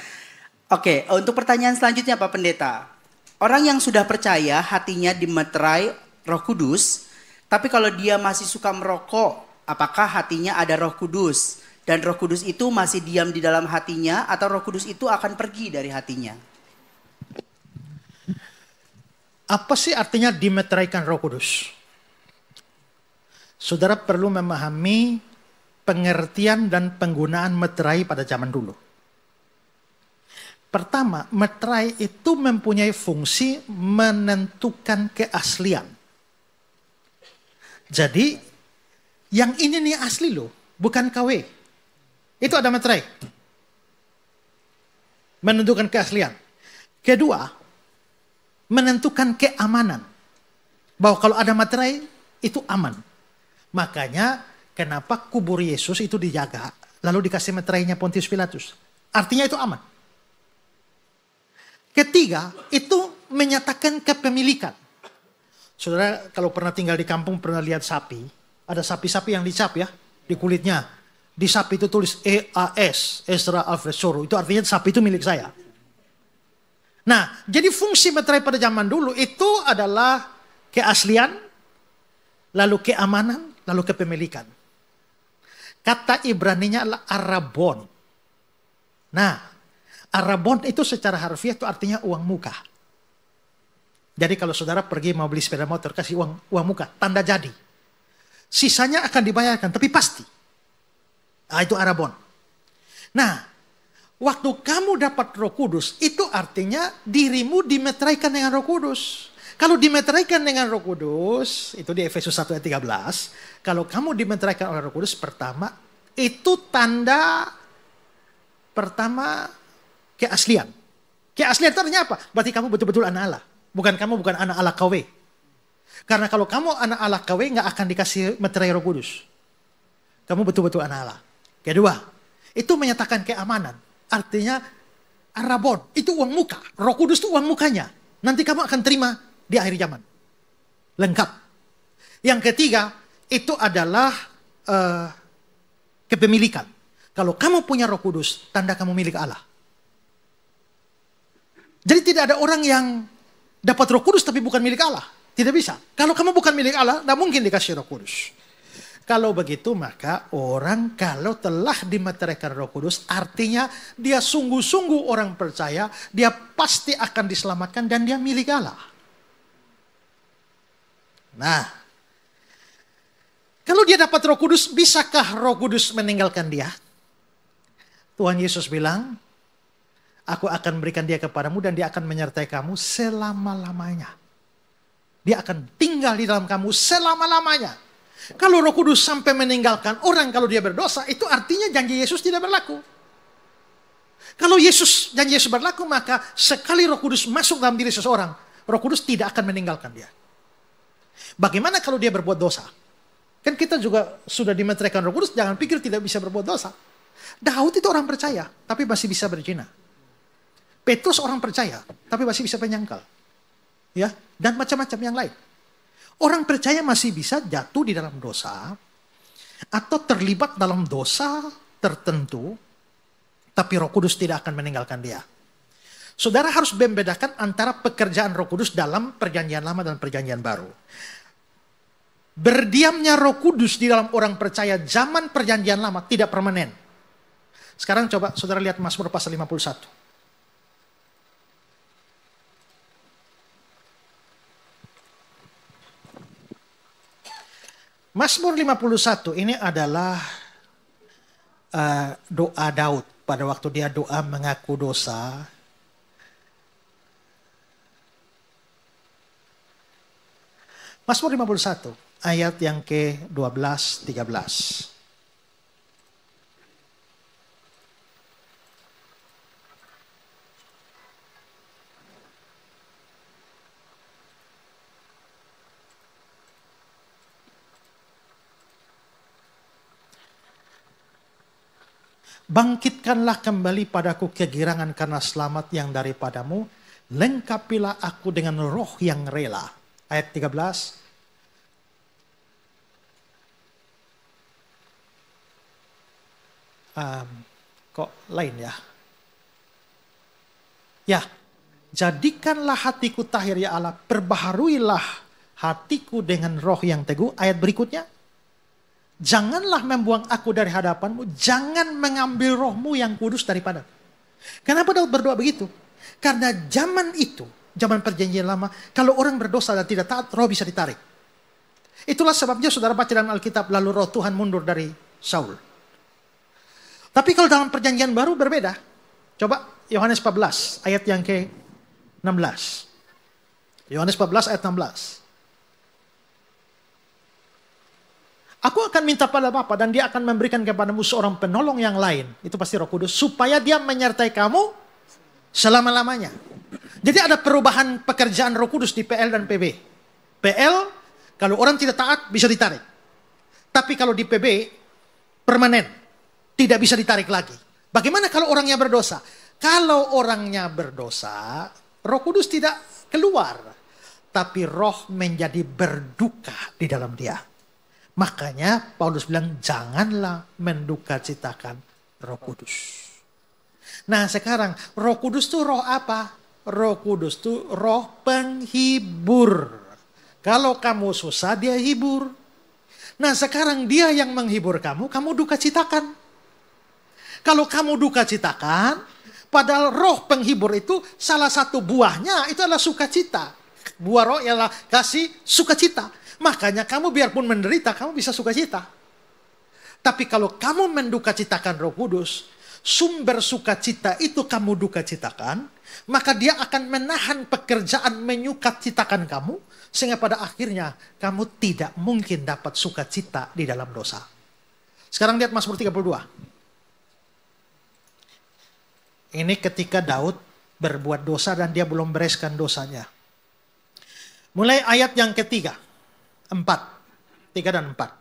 Oke, untuk pertanyaan selanjutnya Pak Pendeta. Orang yang sudah percaya hatinya dimeterai Roh Kudus, tapi kalau dia masih suka merokok, apakah hatinya ada Roh Kudus? Dan Roh Kudus itu masih diam di dalam hatinya atau Roh Kudus itu akan pergi dari hatinya? Apa sih artinya dimeteraikan Roh Kudus? Saudara perlu memahami pengertian dan penggunaan meterai pada zaman dulu. Pertama, meterai itu mempunyai fungsi menentukan keaslian. Jadi, yang ini nih asli loh, bukan KW. Itu ada meterai. Menentukan keaslian. Kedua, menentukan keamanan. Bahwa kalau ada meterai, itu aman. Makanya, kenapa kubur Yesus itu dijaga, lalu dikasih meterainya Pontius Pilatus. Artinya itu aman. Ketiga, itu menyatakan kepemilikan. Saudara, kalau pernah tinggal di kampung, pernah lihat sapi. Ada sapi-sapi yang dicap ya, di kulitnya. Di sapi itu tulis EAS, Ezra Alfred Soro. Itu artinya sapi itu milik saya. Nah, jadi fungsi meterai pada zaman dulu itu adalah keaslian, lalu keamanan, lalu kepemilikan. Kata Ibraninya adalah arabon. Nah, arabon itu secara harfiah itu artinya uang muka. Jadi kalau saudara pergi mau beli sepeda motor, kasih uang muka, tanda jadi. Sisanya akan dibayarkan, tapi pasti. Itu arabon. Nah, waktu kamu dapat Roh Kudus, itu artinya dirimu dimeteraikan dengan Roh Kudus. Kalau dimeteraikan dengan Roh Kudus, itu di Efesus 1 ayat 13. Kalau kamu dimeteraikan oleh Roh Kudus, pertama, itu tanda pertama keaslian. Keaslian itu artinya apa? Berarti kamu betul-betul anak Allah. Kamu bukan anak Allah KW. Karena kalau kamu anak Allah KW, nggak akan dikasih meterai Roh Kudus. Kamu betul-betul anak Allah. Kedua, itu menyatakan keamanan. Artinya, arabon, itu uang muka. Roh Kudus itu uang mukanya. Nanti kamu akan terima di akhir zaman. Lengkap. Yang ketiga, itu adalah kepemilikan. Kalau kamu punya Roh Kudus, tanda kamu milik Allah. Jadi tidak ada orang yang dapat Roh Kudus tapi bukan milik Allah. Tidak bisa. Kalau kamu bukan milik Allah, tidak mungkin dikasih Roh Kudus. Kalau begitu, maka orang kalau telah dimeteraikan Roh Kudus, artinya dia sungguh-sungguh orang percaya, dia pasti akan diselamatkan dan dia milik Allah. Nah, kalau dia dapat Roh Kudus, bisakah Roh Kudus meninggalkan dia? Tuhan Yesus bilang, aku akan berikan dia kepadamu dan dia akan menyertai kamu selama-lamanya. Dia akan tinggal di dalam kamu selama-lamanya. Kalau Roh Kudus sampai meninggalkan orang kalau dia berdosa, itu artinya janji Yesus tidak berlaku. Kalau janji Yesus berlaku, maka sekali Roh Kudus masuk dalam diri seseorang, Roh Kudus tidak akan meninggalkan dia. Bagaimana kalau dia berbuat dosa? Kan kita juga sudah dimeteraikan Roh Kudus, jangan pikir tidak bisa berbuat dosa. Daud itu orang percaya, tapi masih bisa berzina. Petrus orang percaya, tapi masih bisa penyangkal. Ya, dan macam-macam yang lain. Orang percaya masih bisa jatuh di dalam dosa atau terlibat dalam dosa tertentu, tapi Roh Kudus tidak akan meninggalkan dia. Saudara harus membedakan antara pekerjaan Roh Kudus dalam Perjanjian Lama dan Perjanjian Baru. Berdiamnya Roh Kudus di dalam orang percaya zaman Perjanjian Lama tidak permanen. Sekarang coba saudara lihat Mazmur pasal 51. Mazmur 51 ini adalah doa Daud pada waktu dia doa mengaku dosa. Mazmur 51 ayat yang ke-12, 13. Bangkitkanlah kembali padaku kegirangan karena selamat yang daripadamu. Lengkapilah aku dengan roh yang rela. Ayat 13. Kok lain ya? Ya, jadikanlah hatiku tahir ya Allah. Perbaharuilah hatiku dengan roh yang teguh. Ayat berikutnya. Janganlah membuang aku dari hadapanmu. Jangan mengambil rohmu yang kudus daripada. Kenapa Daud berdoa begitu? Karena zaman itu, zaman Perjanjian Lama, kalau orang berdosa dan tidak taat, roh bisa ditarik. Itulah sebabnya saudara baca dalam Alkitab, lalu roh Tuhan mundur dari Saul. Tapi kalau dalam Perjanjian Baru berbeda. Coba Yohanes 14 ayat yang ke-16. Yohanes 14 ayat 16. Aku akan minta pada Bapa dan dia akan memberikan kepadamu seorang penolong yang lain. Itu pasti Roh Kudus. Supaya dia menyertai kamu selama-lamanya. Jadi ada perubahan pekerjaan Roh Kudus di PL dan PB. PL, kalau orang tidak taat bisa ditarik. Tapi kalau di PB, permanen. Tidak bisa ditarik lagi. Bagaimana kalau orangnya berdosa? Kalau orangnya berdosa, Roh Kudus tidak keluar. Tapi roh menjadi berduka di dalam dia. Makanya Paulus bilang janganlah mendukacitakan Roh Kudus. Nah sekarang Roh Kudus itu roh apa? Roh Kudus itu roh penghibur. Kalau kamu susah dia hibur. Nah sekarang dia yang menghibur kamu duka citakan. Kalau kamu duka citakan, padahal roh penghibur itu salah satu buahnya itu adalah sukacita. Buah roh ialah kasih sukacita. Makanya kamu biarpun menderita, kamu bisa sukacita. Tapi kalau kamu mendukacitakan Roh Kudus, sumber sukacita itu kamu duka citakan, maka dia akan menahan pekerjaan menyukacitakan kamu, sehingga pada akhirnya kamu tidak mungkin dapat sukacita di dalam dosa. Sekarang lihat Mazmur 32. Ini ketika Daud berbuat dosa dan dia belum bereskan dosanya. Mulai ayat yang ketiga, 4, 3 dan 4.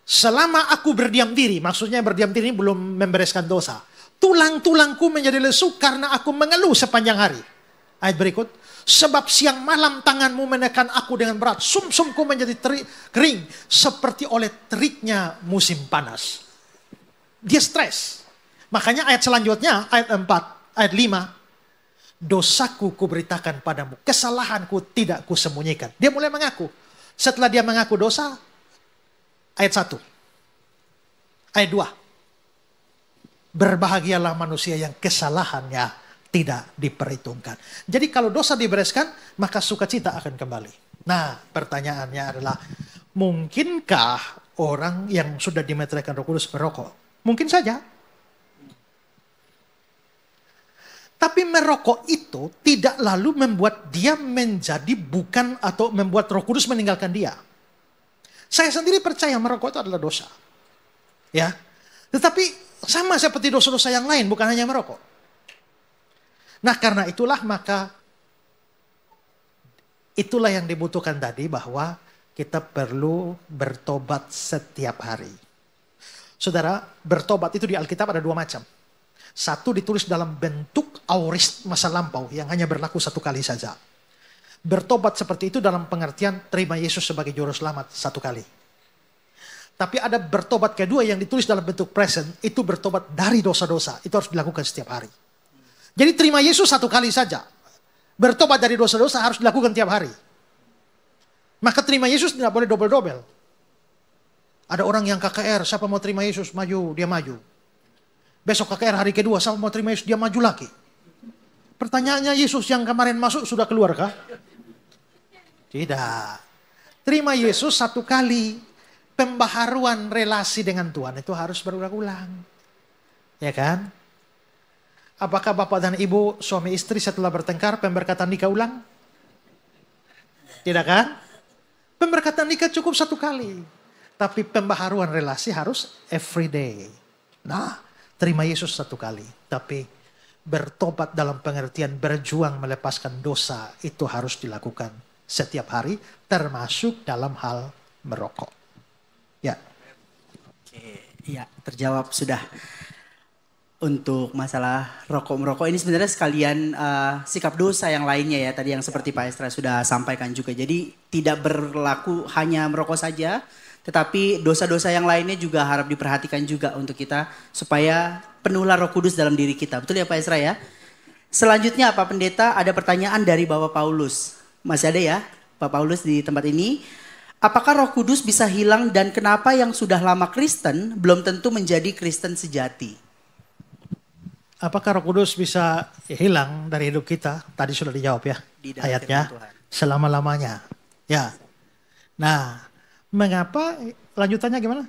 Selama aku berdiam diri, maksudnya berdiam diri belum membereskan dosa. Tulang-tulangku menjadi lesu karena aku mengeluh sepanjang hari. Ayat berikut. Sebab siang malam tanganmu menekan aku dengan berat. Sumsumku menjadi kering seperti oleh teriknya musim panas. Dia stres. Makanya ayat selanjutnya, ayat 4, ayat 5. Dosaku kuberitakan padamu, kesalahanku tidak kusembunyikan. Dia mulai mengaku. Setelah dia mengaku dosa, ayat 1. Ayat 2. Berbahagialah manusia yang kesalahannya tidak diperhitungkan. Jadi kalau dosa dibereskan, maka sukacita akan kembali. Nah, pertanyaannya adalah, mungkinkah orang yang sudah dimeteraikan Roh Kudus merokok? Mungkin saja. Tapi merokok itu tidak lalu membuat dia menjadi bukan atau membuat Roh Kudus meninggalkan dia. Saya sendiri percaya merokok itu adalah dosa. Ya. Tetapi sama seperti dosa-dosa yang lain, bukan hanya merokok. Nah, karena itulah itulah yang dibutuhkan tadi, bahwa kita perlu bertobat setiap hari. Saudara, bertobat itu di Alkitab ada 2 macam. Satu ditulis dalam bentuk aorist masa lampau yang hanya berlaku 1 kali saja. Bertobat seperti itu dalam pengertian terima Yesus sebagai juru selamat 1 kali. Tapi ada bertobat kedua yang ditulis dalam bentuk present, itu bertobat dari dosa-dosa. Itu harus dilakukan setiap hari. Jadi terima Yesus 1 kali saja. Bertobat dari dosa-dosa harus dilakukan tiap hari. Maka terima Yesus tidak boleh dobel-dobel. Ada orang yang KKR, siapa mau terima Yesus, maju, dia maju. Besok KKR hari kedua, siapa mau terima Yesus, dia maju lagi. Pertanyaannya, Yesus yang kemarin masuk sudah keluar kah? Tidak. Terima Yesus 1 kali. Pembaharuan relasi dengan Tuhan itu harus berulang-ulang. Ya kan? Apakah bapak dan ibu, suami istri setelah bertengkar, pemberkatan nikah ulang? Tidak kan? Pemberkatan nikah cukup 1 kali. Tapi pembaharuan relasi harus every day. Nah, terima Yesus 1 kali. Tapi bertobat dalam pengertian berjuang melepaskan dosa itu harus dilakukan setiap hari, termasuk dalam hal merokok. Ya. Oke, ya terjawab sudah. Untuk masalah rokok merokok ini sebenarnya sekalian sikap dosa yang lainnya ya, tadi yang seperti Pak Estra sudah sampaikan juga. Jadi tidak berlaku hanya merokok saja, tetapi dosa-dosa yang lainnya juga harap diperhatikan juga untuk kita supaya penuhlah Roh Kudus dalam diri kita. Betul ya Pak Estra ya? Selanjutnya Pak Pendeta, ada pertanyaan dari Bapak Paulus. Masih ada ya Pak Paulus di tempat ini. Apakah Roh Kudus bisa hilang dan kenapa yang sudah lama Kristen belum tentu menjadi Kristen sejati? Apakah Roh Kudus bisa hilang dari hidup kita? Tadi sudah dijawab ya ayatnya. Selama-lamanya. Ya. Nah, mengapa? Lanjutannya gimana?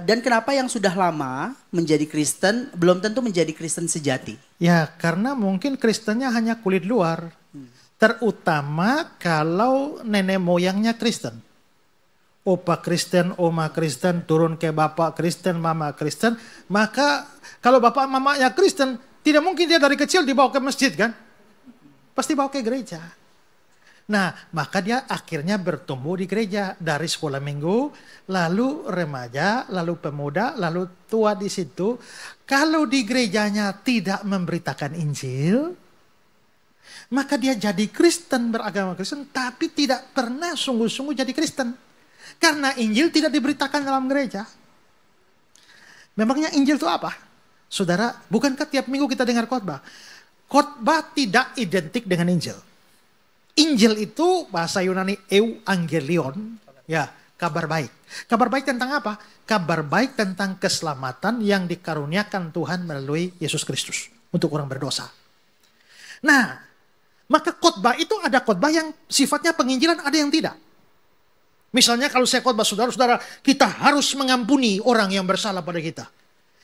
Dan kenapa yang sudah lama menjadi Kristen belum tentu menjadi Kristen sejati? Ya, karena mungkin Kristennya hanya kulit luar. Terutama kalau nenek moyangnya Kristen. Opa Kristen, oma Kristen, turun ke bapak Kristen, mama Kristen. Maka kalau bapak mamanya Kristen, tidak mungkin dia dari kecil dibawa ke masjid kan? Pasti bawa ke gereja. Nah, maka dia akhirnya bertumbuh di gereja. Dari sekolah minggu, lalu remaja, lalu pemuda, lalu tua di situ. Kalau di gerejanya tidak memberitakan Injil, maka dia jadi Kristen, beragama Kristen, tapi tidak pernah sungguh-sungguh jadi Kristen. Karena Injil tidak diberitakan dalam gereja. Memangnya Injil itu apa? Saudara, bukankah tiap minggu kita dengar khotbah? Khotbah tidak identik dengan Injil. Injil itu bahasa Yunani euangelion, ya, kabar baik. Kabar baik tentang apa? Kabar baik tentang keselamatan yang dikaruniakan Tuhan melalui Yesus Kristus untuk orang berdosa. Nah, maka khotbah itu ada khotbah yang sifatnya penginjilan, ada yang tidak. Misalnya kalau saya khotbah saudara-saudara, kita harus mengampuni orang yang bersalah pada kita.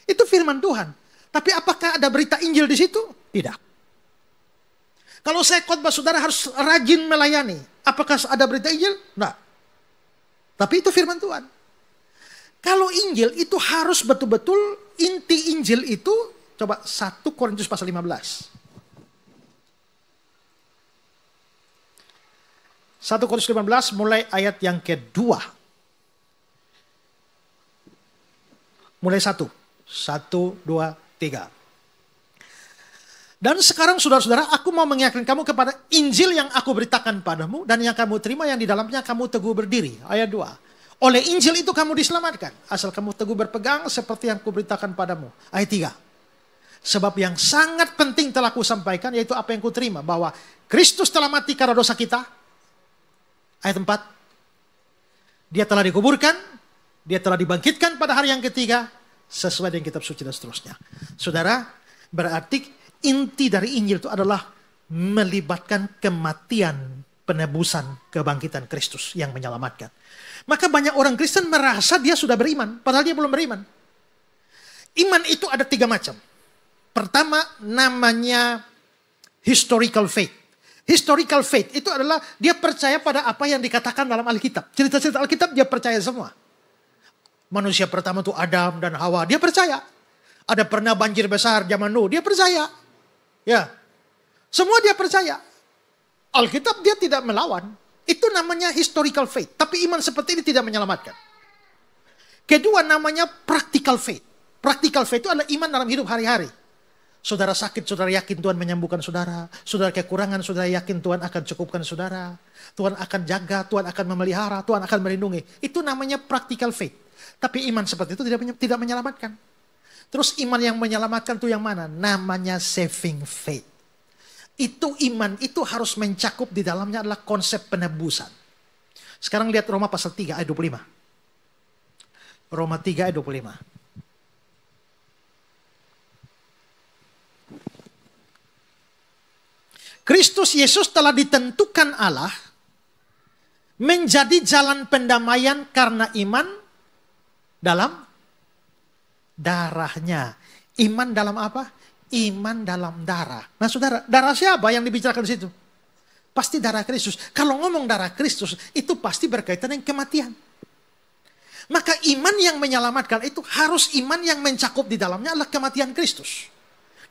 Itu firman Tuhan. Tapi apakah ada berita Injil di situ? Tidak. Kalau saya khotbah saudara harus rajin melayani. Apakah ada berita Injil? Tidak. Tapi itu firman Tuhan. Kalau Injil itu harus betul-betul inti Injil itu, coba 1 Korintus pasal 15. 1 Korintus 15 mulai ayat yang kedua. Mulai 1. 1, 2, 3. Dan sekarang saudara-saudara, aku mau mengingatkan kamu kepada Injil yang aku beritakan padamu, dan yang kamu terima yang di dalamnya kamu teguh berdiri. Ayat 2. Oleh Injil itu kamu diselamatkan, asal kamu teguh berpegang seperti yang kuberitakan padamu. Ayat 3. Sebab yang sangat penting telah kusampaikan, yaitu apa yang kuterima, bahwa Kristus telah mati karena dosa kita. Ayat 4. Dia telah dikuburkan, dia telah dibangkitkan pada hari yang ketiga, sesuai dengan kitab suci dan seterusnya. Saudara, berarti inti dari Injil itu adalah melibatkan kematian, penebusan, kebangkitan Kristus yang menyelamatkan. Maka banyak orang Kristen merasa dia sudah beriman, padahal dia belum beriman. Iman itu ada 3 macam. Pertama, namanya historical faith. Historical faith itu adalah dia percaya pada apa yang dikatakan dalam Alkitab. Cerita-cerita Alkitab dia percaya semua. Manusia pertama itu Adam dan Hawa, dia percaya. Ada pernah banjir besar zaman Nuh, dia percaya. Ya. Semua dia percaya. Alkitab dia tidak melawan. Itu namanya historical faith. Tapi iman seperti ini tidak menyelamatkan. Kedua namanya practical faith. Practical faith itu adalah iman dalam hidup hari-hari. Saudara sakit, saudara yakin Tuhan menyembuhkan saudara. Saudara kekurangan, saudara yakin Tuhan akan cukupkan saudara. Tuhan akan jaga, Tuhan akan memelihara, Tuhan akan melindungi. Itu namanya practical faith. Tapi iman seperti itu tidak menyelamatkan. Terus iman yang menyelamatkan itu yang mana? Namanya saving faith. Itu iman, itu harus mencakup di dalamnya adalah konsep penebusan. Sekarang lihat Roma pasal 3 ayat 25. Roma 3 ayat 25. Kristus Yesus telah ditentukan Allah menjadi jalan pendamaian karena iman dalam darahnya. Iman dalam apa? Iman dalam darah. Nah saudara, darah siapa yang dibicarakan di situ? Pasti darah Kristus. Kalau ngomong darah Kristus, itu pasti berkaitan dengan kematian. Maka iman yang menyelamatkan itu harus iman yang mencakup di dalamnya adalah kematian Kristus.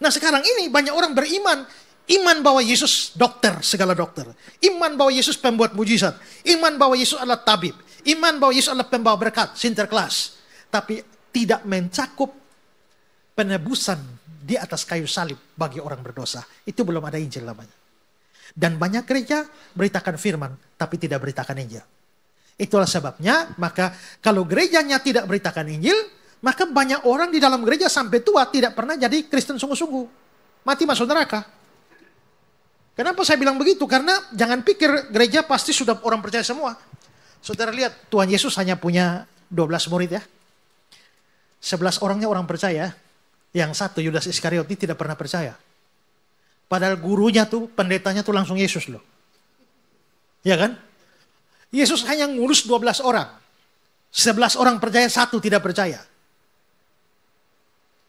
Nah sekarang ini banyak orang beriman. Iman bahwa Yesus dokter, segala dokter. Iman bahwa Yesus pembuat mujizat. Iman bahwa Yesus adalah tabib. Iman bahwa Yesus adalah pembawa berkat, sinterklas. Tapi tidak mencakup penebusan di atas kayu salib bagi orang berdosa. Itu belum ada Injil namanya. Dan banyak gereja beritakan firman, tapi tidak beritakan Injil. Itulah sebabnya, maka kalau gerejanya tidak beritakan Injil, maka banyak orang di dalam gereja sampai tua tidak pernah jadi Kristen sungguh-sungguh. Mati masuk neraka. Kenapa saya bilang begitu? Karena jangan pikir gereja pasti sudah orang percaya semua. Saudara lihat, Tuhan Yesus hanya punya 12 murid ya. 11 orangnya orang percaya. Yang satu, Yudas Iskariot, tidak pernah percaya. Padahal gurunya tuh, pendetanya tuh langsung Yesus loh. Ya kan? Yesus hanya ngurus 12 orang. 11 orang percaya, satu tidak percaya.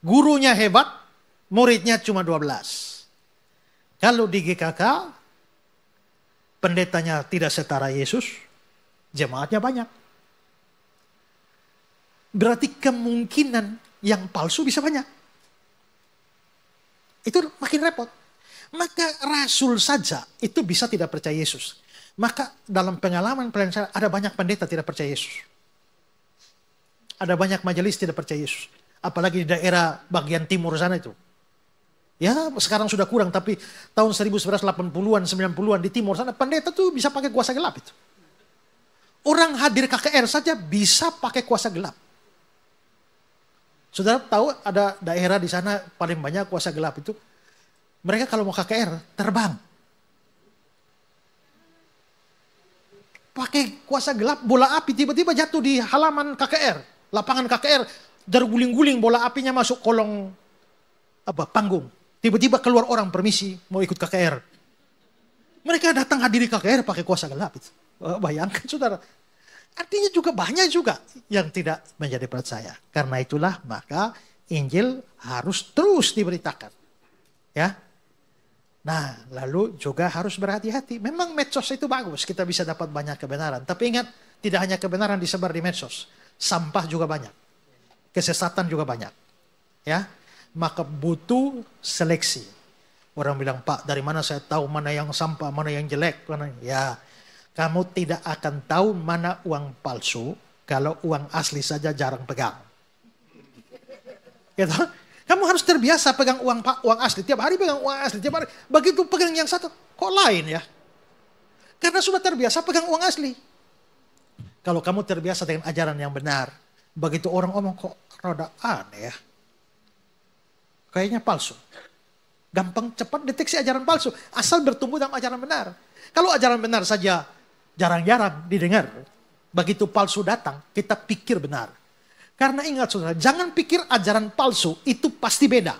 Gurunya hebat, muridnya cuma 12. Kalau di GKK, pendetanya tidak setara Yesus, jemaatnya banyak. Berarti kemungkinan yang palsu bisa banyak. Itu makin repot. Maka rasul saja itu bisa tidak percaya Yesus. Maka dalam pengalaman pelayanan saya ada banyak pendeta tidak percaya Yesus. Ada banyak majelis tidak percaya Yesus. Apalagi di daerah bagian timur sana itu. Ya sekarang sudah kurang, tapi tahun 1980-an, 90-an di timur sana, pendeta tuh bisa pakai kuasa gelap itu. Orang hadir KKR saja bisa pakai kuasa gelap. Saudara tahu ada daerah di sana paling banyak kuasa gelap itu. Mereka kalau mau KKR, terbang. Pakai kuasa gelap, bola api tiba-tiba jatuh di halaman KKR. Lapangan KKR, terguling-guling bola apinya masuk kolong panggung. Tiba-tiba keluar orang permisi mau ikut KKR. Mereka datang hadiri KKR pakai kuasa gelap itu. Bayangkan saudara. Artinya juga banyak juga yang tidak menjadi percaya. Karena itulah maka Injil harus terus diberitakan. Ya. Nah, lalu juga harus berhati-hati. Memang medsos itu bagus, kita bisa dapat banyak kebenaran. Tapi ingat, tidak hanya kebenaran disebar di medsos. Sampah juga banyak. Kesesatan juga banyak. Ya. Maka butuh seleksi. Orang bilang, Pak, dari mana saya tahu mana yang sampah, mana yang jelek? Ya, kamu tidak akan tahu mana uang palsu kalau uang asli saja jarang pegang. Gitu? Kamu harus terbiasa pegang uang asli. Tiap hari pegang uang asli. Tiap hari. Begitu pegang yang satu, kok lain ya? Karena sudah terbiasa pegang uang asli. Kalau kamu terbiasa dengan ajaran yang benar, begitu orang ngomong kok rada aneh ya. Kayaknya palsu. Gampang cepat deteksi ajaran palsu. Asal bertumbuh dalam ajaran benar. Kalau ajaran benar saja jarang-jarang didengar. Begitu palsu datang, kita pikir benar. Karena ingat saudara, jangan pikir ajaran palsu itu pasti beda.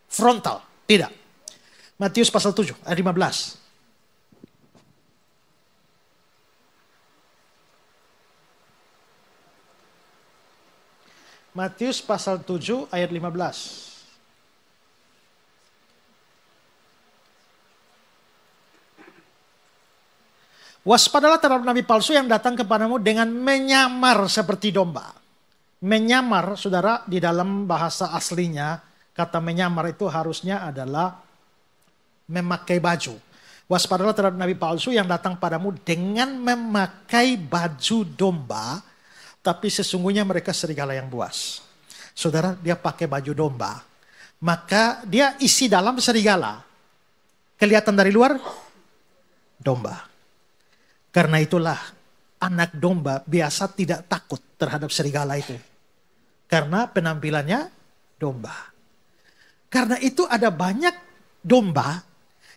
Frontal, tidak. Matius pasal 7 ayat 15. Matius pasal 7 ayat 15. Waspadalah terhadap nabi palsu yang datang kepadamu dengan menyamar seperti domba. Menyamar, saudara, di dalam bahasa aslinya, kata menyamar itu harusnya adalah memakai baju. Waspadalah terhadap nabi palsu yang datang padamu dengan memakai baju domba, tapi sesungguhnya mereka serigala yang buas. Saudara, dia pakai baju domba, maka dia isi dalam serigala. Kelihatan dari luar, domba. Karena itulah anak domba biasa tidak takut terhadap serigala itu. Karena penampilannya domba. Karena itu ada banyak domba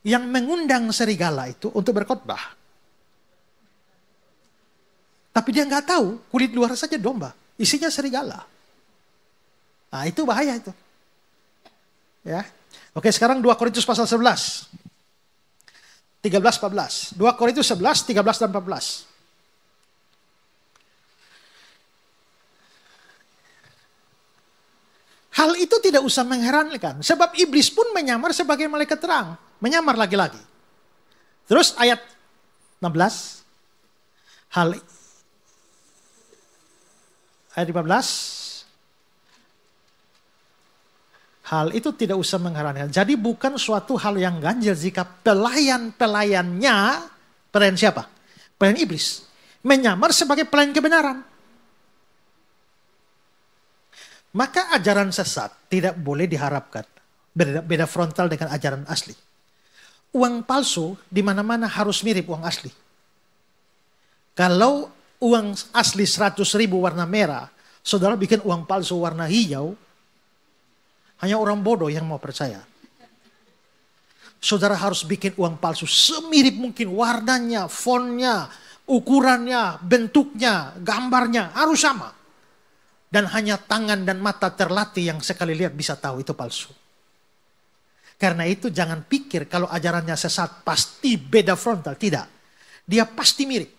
yang mengundang serigala itu untuk berkhotbah. Tapi dia nggak tahu kulit luar saja domba, isinya serigala. Nah itu bahaya itu. Ya. Oke, sekarang 2 Korintus pasal 11. 13-14. 2 Korintus 11, 13 dan 14. Hal itu tidak usah mengherankan. Sebab iblis pun menyamar sebagai malaikat terang. Menyamar lagi-lagi. Terus ayat 16. Ayat 15. Hal itu tidak usah mengherankan. Jadi bukan suatu hal yang ganjil jika pelayan-pelayannya, pelayan siapa? Pelayan iblis. Menyamar sebagai pelayan kebenaran. Maka ajaran sesat tidak boleh diharapkan. Beda frontal dengan ajaran asli. Uang palsu di mana-mana harus mirip uang asli. Kalau uang asli 100.000 warna merah, saudara bikin uang palsu warna hijau, hanya orang bodoh yang mau percaya. Saudara harus bikin uang palsu semirip mungkin warnanya, fontnya, ukurannya, bentuknya, gambarnya harus sama. Dan hanya tangan dan mata terlatih yang sekali lihat bisa tahu itu palsu. Karena itu jangan pikir kalau ajarannya sesat pasti beda frontal. Tidak. Dia pasti mirip.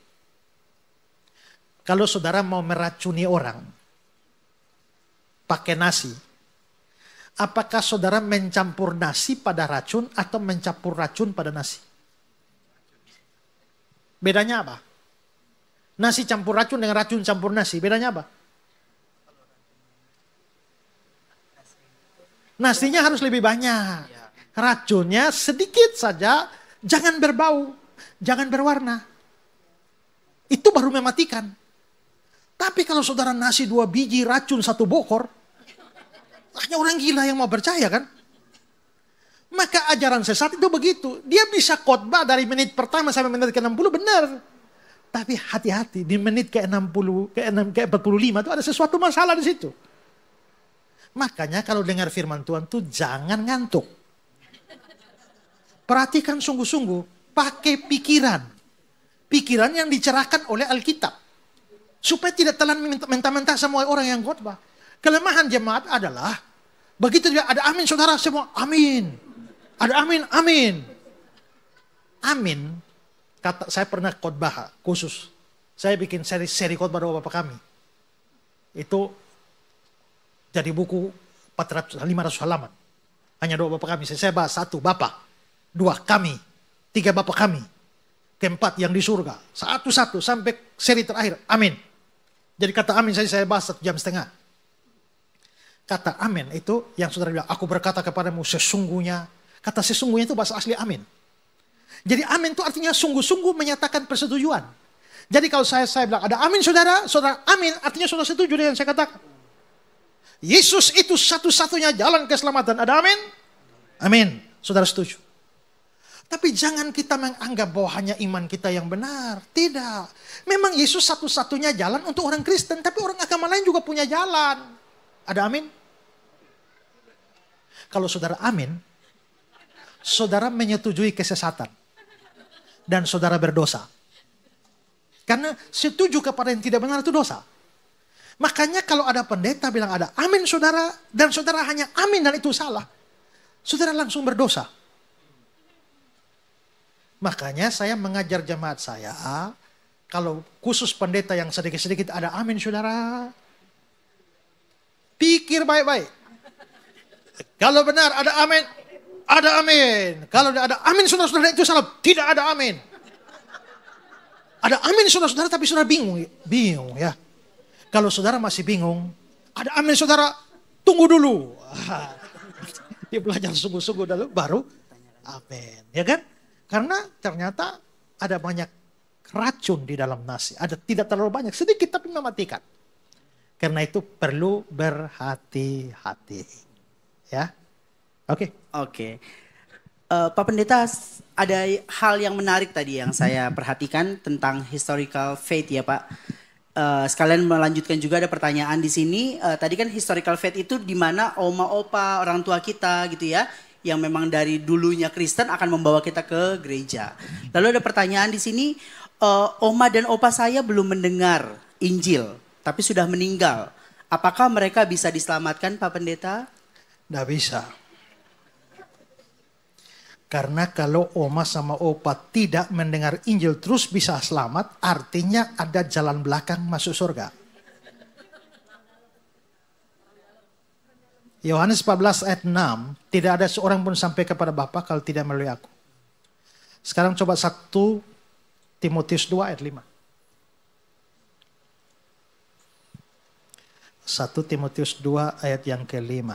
Kalau saudara mau meracuni orang pakai nasi, apakah saudara mencampur nasi pada racun atau mencampur racun pada nasi? Bedanya apa? Nasi campur racun dengan racun campur nasi, bedanya apa? Nasinya harus lebih banyak. Racunnya sedikit saja, jangan berbau, jangan berwarna. Itu baru mematikan. Tapi kalau saudara nasi 2 biji, racun 1 bokor, hanya orang gila yang mau percaya kan? Maka ajaran sesat itu begitu. Dia bisa khotbah dari menit pertama sampai menit ke-60 benar. Tapi hati-hati di menit ke-60, ke-45 itu ada sesuatu masalah di situ. Makanya kalau dengar firman Tuhan tuh jangan ngantuk. Perhatikan sungguh-sungguh. Pakai pikiran. Pikiran yang dicerahkan oleh Alkitab. Supaya tidak telan mentah-mentah semua orang yang khotbah. Kelemahan jemaat adalah begitu dia ada amin saudara semua amin. Ada amin, amin. Amin. Kata saya pernah khotbah khusus Saya bikin seri khotbah doa Bapa Kami. Itu jadi buku 500 halaman. Hanya doa Bapa Kami. Saya bahas 1 Bapa, 2 Kami, 3 Bapa Kami, keempat yang di surga. Satu-satu sampai seri terakhir. Amin. Jadi kata amin saya bahas 1,5 jam. Kata amin itu yang saudara bilang, aku berkata kepadamu sesungguhnya. Kata sesungguhnya itu bahasa asli amin. Jadi amin itu artinya sungguh-sungguh menyatakan persetujuan. Jadi kalau saya bilang ada amin saudara amin artinya saudara setuju dengan saya katakan. Yesus itu satu-satunya jalan keselamatan. Ada amin? Amin. Saudara setuju. Tapi jangan kita menganggap bahwa hanya iman kita yang benar. Tidak. Memang Yesus satu-satunya jalan untuk orang Kristen. Tapi orang agama lain juga punya jalan. Ada amin? Kalau saudara amin, saudara menyetujui kesesatan. Dan saudara berdosa. Karena setuju kepada yang tidak benar itu dosa. Makanya kalau ada pendeta bilang ada amin saudara. Dan saudara hanya amin dan itu salah. Saudara langsung berdosa. Makanya saya mengajar jemaat saya, kalau khusus pendeta yang sedikit-sedikit ada amin saudara, pikir baik-baik. Kalau benar ada amin, ada amin. Kalau ada amin saudara-saudara itu salah, tidak ada amin. Ada amin saudara-saudara tapi saudara bingung ya. Kalau saudara masih bingung, ada amin saudara, tunggu dulu. Dia belajar sungguh-sungguh dulu, baru amin, ya kan? Karena ternyata ada banyak racun di dalam nasi. Ada tidak terlalu banyak, sedikit tapi mematikan. Karena itu perlu berhati-hati. Ya, oke. Pak Pendeta, ada hal yang menarik tadi yang saya perhatikan tentang historical faith ya Pak. Sekalian melanjutkan juga ada pertanyaan di sini. Tadi kan historical faith itu di mana oma opa orang tua kita gitu ya, yang memang dari dulunya Kristen akan membawa kita ke gereja. Lalu ada pertanyaan di sini, oma dan opa saya belum mendengar Injil, tapi sudah meninggal. Apakah mereka bisa diselamatkan, Pak Pendeta? Tidak bisa. Karena kalau oma sama opa tidak mendengar Injil terus bisa selamat, artinya ada jalan belakang masuk surga. Yohanes 14 ayat 6, tidak ada seorang pun sampai kepada Bapa kalau tidak melalui aku. Sekarang coba 1 Timotius 2 ayat 5. 1 Timotius 2 ayat yang ke-5.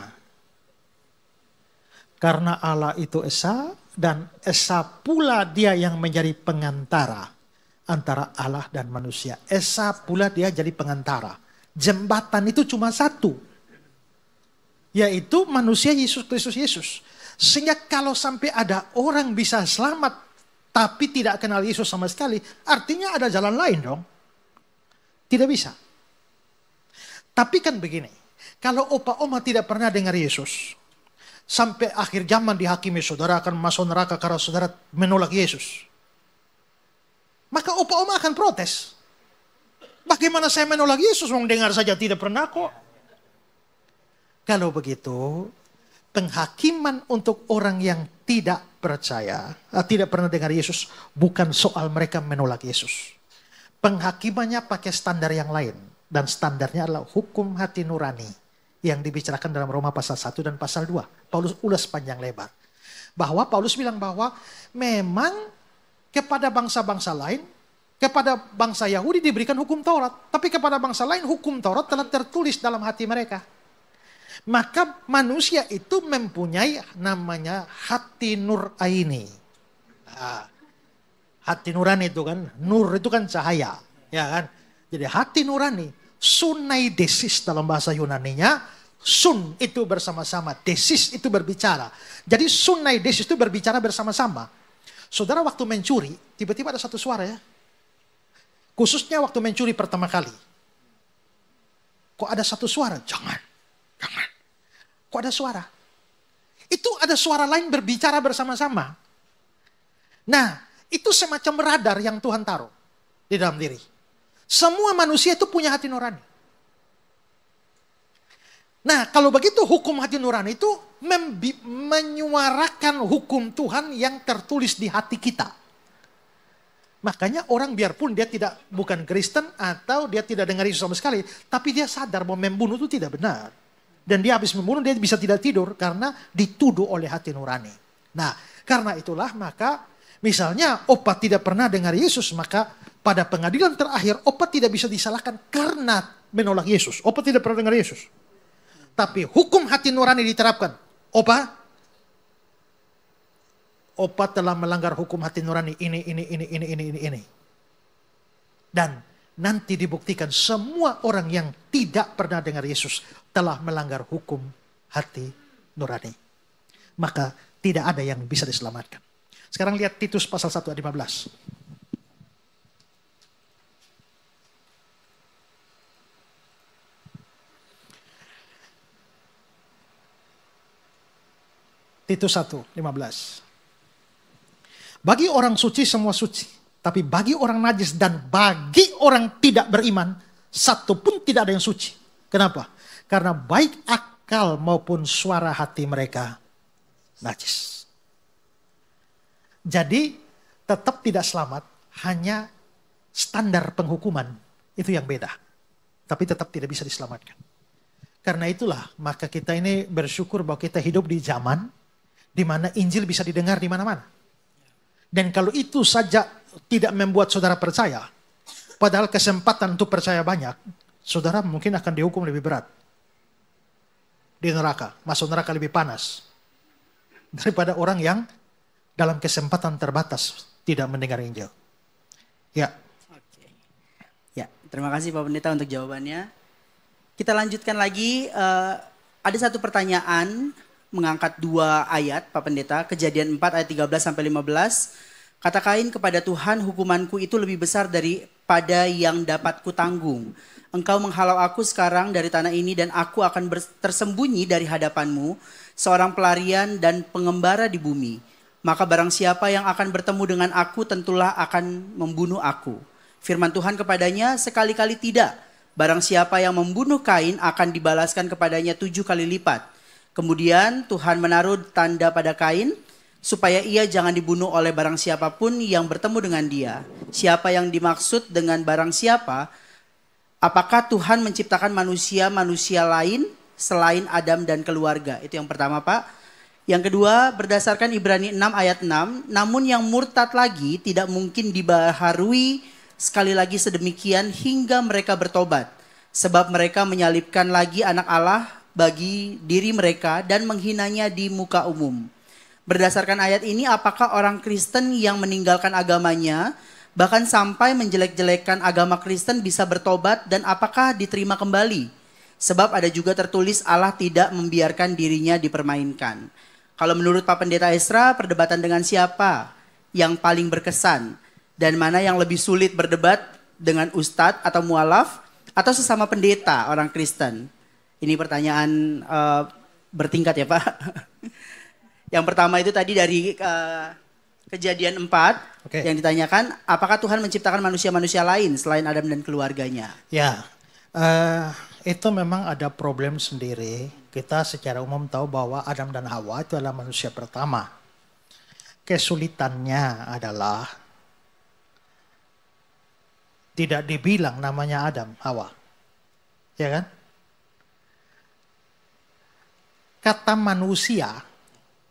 Karena Allah itu Esa dan Esa pula dia yang menjadi pengantara antara Allah dan manusia. Esa pula dia jadi pengantara. Jembatan itu cuma satu. Yaitu manusia Yesus Kristus Yesus. Sehingga kalau sampai ada orang bisa selamat tapi tidak kenal Yesus sama sekali, artinya ada jalan lain dong. Tidak bisa. Tapi kan begini, kalau opa oma tidak pernah dengar Yesus, sampai akhir zaman dihakimi saudara akan masuk neraka karena saudara menolak Yesus. Maka opa oma akan protes. Bagaimana saya menolak Yesus? Mendengar saja tidak pernah kok. Kalau begitu, penghakiman untuk orang yang tidak percaya, tidak pernah dengar Yesus, bukan soal mereka menolak Yesus. Penghakimannya pakai standar yang lain. Dan standarnya adalah hukum hati nurani yang dibicarakan dalam Roma pasal 1 dan pasal 2. Paulus ulas panjang lebar. Bahwa Paulus bilang bahwa memang kepada bangsa-bangsa lain, kepada bangsa Yahudi diberikan hukum Taurat. Tapi kepada bangsa lain hukum Taurat telah tertulis dalam hati mereka. Maka manusia itu mempunyai namanya hati nur aini. Nah, hati nurani itu kan, nur itu kan cahaya. Ya kan? Jadi hati nurani, sunaidesis dalam bahasa Yunaninya, sun itu bersama-sama, desis itu berbicara. Jadi sunaidesis itu berbicara bersama-sama. Saudara waktu mencuri, tiba-tiba ada satu suara ya. Khususnya waktu mencuri pertama kali. Kok ada satu suara? Jangan. Kok ada suara? Itu ada suara lain berbicara bersama-sama. Nah, itu semacam radar yang Tuhan taruh di dalam diri. Semua manusia itu punya hati nurani. Nah, kalau begitu hukum hati nurani itu menyuarakan hukum Tuhan yang tertulis di hati kita. Makanya orang biarpun dia bukan Kristen atau dia tidak dengar Yesus sama sekali, tapi dia sadar bahwa membunuh itu tidak benar. Dan dia habis membunuh, dia bisa tidak tidur karena dituduh oleh hati nurani. Nah, karena itulah maka misalnya Opa tidak pernah dengar Yesus, maka pada pengadilan terakhir Opa tidak bisa disalahkan karena menolak Yesus. Opa tidak pernah dengar Yesus. Tapi hukum hati nurani diterapkan. Opa telah melanggar hukum hati nurani ini. Dan nanti dibuktikan semua orang yang tidak pernah dengar Yesus telah melanggar hukum hati nurani. Maka tidak ada yang bisa diselamatkan. Sekarang lihat Titus pasal 1 ayat 15. Titus 1:15. Bagi orang suci semua suci, tapi bagi orang najis dan bagi orang tidak beriman, satu pun tidak ada yang suci. Kenapa? Karena baik akal maupun suara hati mereka najis. Jadi tetap tidak selamat, hanya standar penghukuman itu yang beda. Tapi tetap tidak bisa diselamatkan. Karena itulah maka kita ini bersyukur bahwa kita hidup di zaman di mana Injil bisa didengar di mana-mana. Dan kalau itu saja tidak membuat saudara percaya, padahal kesempatan untuk percaya banyak, saudara mungkin akan dihukum lebih berat. Di neraka, masuk neraka lebih panas. Daripada orang yang dalam kesempatan terbatas tidak mendengar Injil. Ya. Oke. Ya, terima kasih Pak Pendeta untuk jawabannya. Kita lanjutkan lagi, ada satu pertanyaan mengangkat 2 ayat Pak Pendeta, Kejadian 4 ayat 13-15. Kata Kain kepada Tuhan, hukumanku itu lebih besar daripada yang dapat kutanggung. Engkau menghalau aku sekarang dari tanah ini dan aku akan tersembunyi dari hadapanmu, seorang pelarian dan pengembara di bumi. Maka barang siapa yang akan bertemu dengan aku tentulah akan membunuh aku. Firman Tuhan kepadanya, sekali-kali tidak. Barang siapa yang membunuh Kain akan dibalaskan kepadanya 7 kali lipat. Kemudian Tuhan menaruh tanda pada Kain supaya ia jangan dibunuh oleh barang siapapun yang bertemu dengan dia. Siapa yang dimaksud dengan barang siapa? Apakah Tuhan menciptakan manusia lain selain Adam dan keluarga? Itu yang pertama, Pak. Yang kedua, berdasarkan Ibrani 6 ayat 6, namun yang murtad lagi tidak mungkin dibaharui sekali lagi sedemikian hingga mereka bertobat. Sebab mereka menyalibkan lagi anak Allah bagi diri mereka dan menghinanya di muka umum. Berdasarkan ayat ini, apakah orang Kristen yang meninggalkan agamanya, bahkan sampai menjelek-jelekan agama Kristen bisa bertobat dan apakah diterima kembali? Sebab ada juga tertulis Allah tidak membiarkan dirinya dipermainkan. Kalau menurut Pak Pendeta Esra, perdebatan dengan siapa yang paling berkesan? Dan mana yang lebih sulit berdebat dengan ustadz atau mualaf atau sesama pendeta orang Kristen? Ini pertanyaan bertingkat ya Pak. Yang pertama itu tadi dari Kejadian 4 yang ditanyakan, apakah Tuhan menciptakan manusia-manusia lain selain Adam dan keluarganya? Ya, itu memang ada problem sendiri. Kita secara umum tahu bahwa Adam dan Hawa itu adalah manusia pertama. Kesulitannya adalah tidak dibilang namanya Adam, Hawa. Ya kan? Kata manusia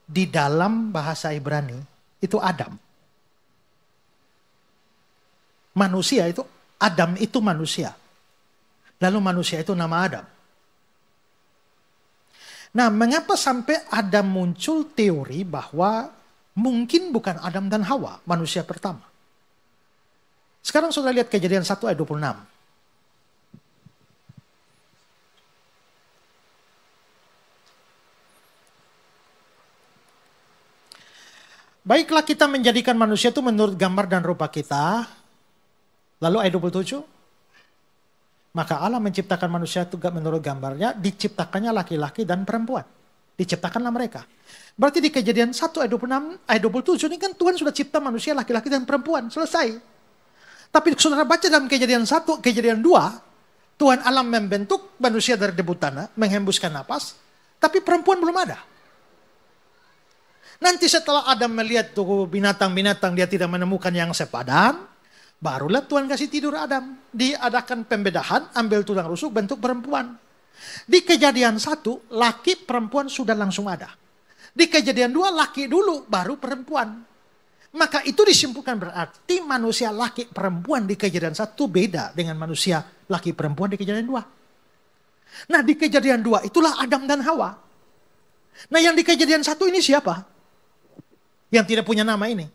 di dalam bahasa Ibrani itu Adam. Manusia itu, Adam itu manusia. Lalu manusia itu nama Adam. Nah, mengapa sampai ada muncul teori bahwa mungkin bukan Adam dan Hawa, manusia pertama? Sekarang saudara lihat Kejadian 1 ayat 26. Baiklah kita menjadikan manusia itu menurut gambar dan rupa kita. Lalu ayat 27. Maka Allah menciptakan manusia itu menurut gambarnya. Diciptakannya laki-laki dan perempuan. Diciptakanlah mereka. Berarti di Kejadian 1 ayat 26, ayat 27 ini kan Tuhan sudah cipta manusia laki-laki dan perempuan. Selesai. Tapi saudara baca dalam Kejadian 1, Kejadian 2. Tuhan Allah membentuk manusia dari debu tanah. Menghembuskan napas. Tapi perempuan belum ada. Nanti setelah Adam melihat tuh binatang-binatang dia tidak menemukan yang sepadan. Barulah Tuhan kasih tidur Adam. Diadakan pembedahan, ambil tulang rusuk bentuk perempuan. Di Kejadian 1, laki perempuan sudah langsung ada. Di Kejadian 2, laki dulu, baru perempuan. Maka itu disimpulkan berarti manusia laki perempuan di Kejadian 1 beda dengan manusia laki perempuan di Kejadian 2. Nah di Kejadian 2 itulah Adam dan Hawa. Nah yang di Kejadian 1 ini siapa? Yang tidak punya nama ini.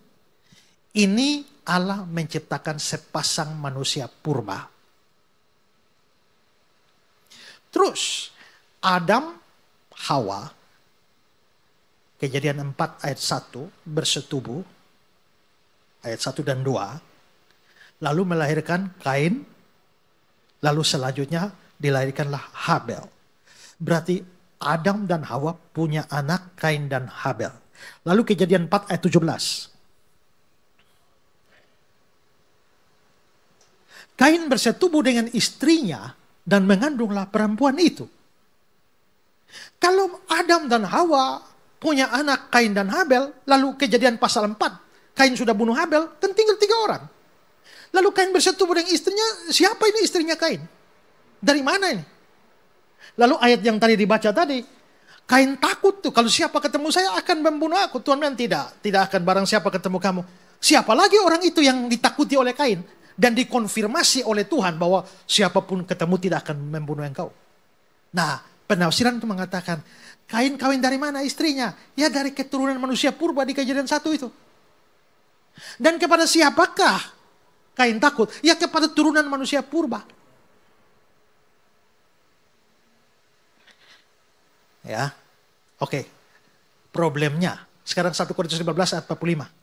Ini Allah menciptakan sepasang manusia purba. Terus Adam, Hawa, Kejadian 4 ayat 1 bersetubuh, ayat 1 dan 2, lalu melahirkan Kain, lalu selanjutnya dilahirkanlah Habel. Berarti Adam dan Hawa punya anak Kain dan Habel. Lalu Kejadian 4 ayat 17. Kain bersetubuh dengan istrinya dan mengandunglah perempuan itu. Kalau Adam dan Hawa punya anak Kain dan Habel, lalu Kejadian pasal 4, Kain sudah bunuh Habel, kan tinggal 3 orang. Lalu Kain bersetubuh dengan istrinya, siapa ini istrinya Kain? Dari mana ini? Lalu ayat yang tadi dibaca tadi, Kain takut tuh, kalau siapa ketemu saya akan membunuh aku. Tuhan bilang tidak akan barang siapa ketemu kamu. Siapa lagi orang itu yang ditakuti oleh Kain? Dan dikonfirmasi oleh Tuhan bahwa siapapun ketemu tidak akan membunuh engkau. Nah, penafsiran itu mengatakan, Kain kawin dari mana istrinya? Ya dari keturunan manusia purba di Kejadian 1 itu. Dan kepada siapakah Kain takut? Ya kepada turunan manusia purba. Ya, oke. Problemnya, sekarang 1 Korintus 15 ayat 45.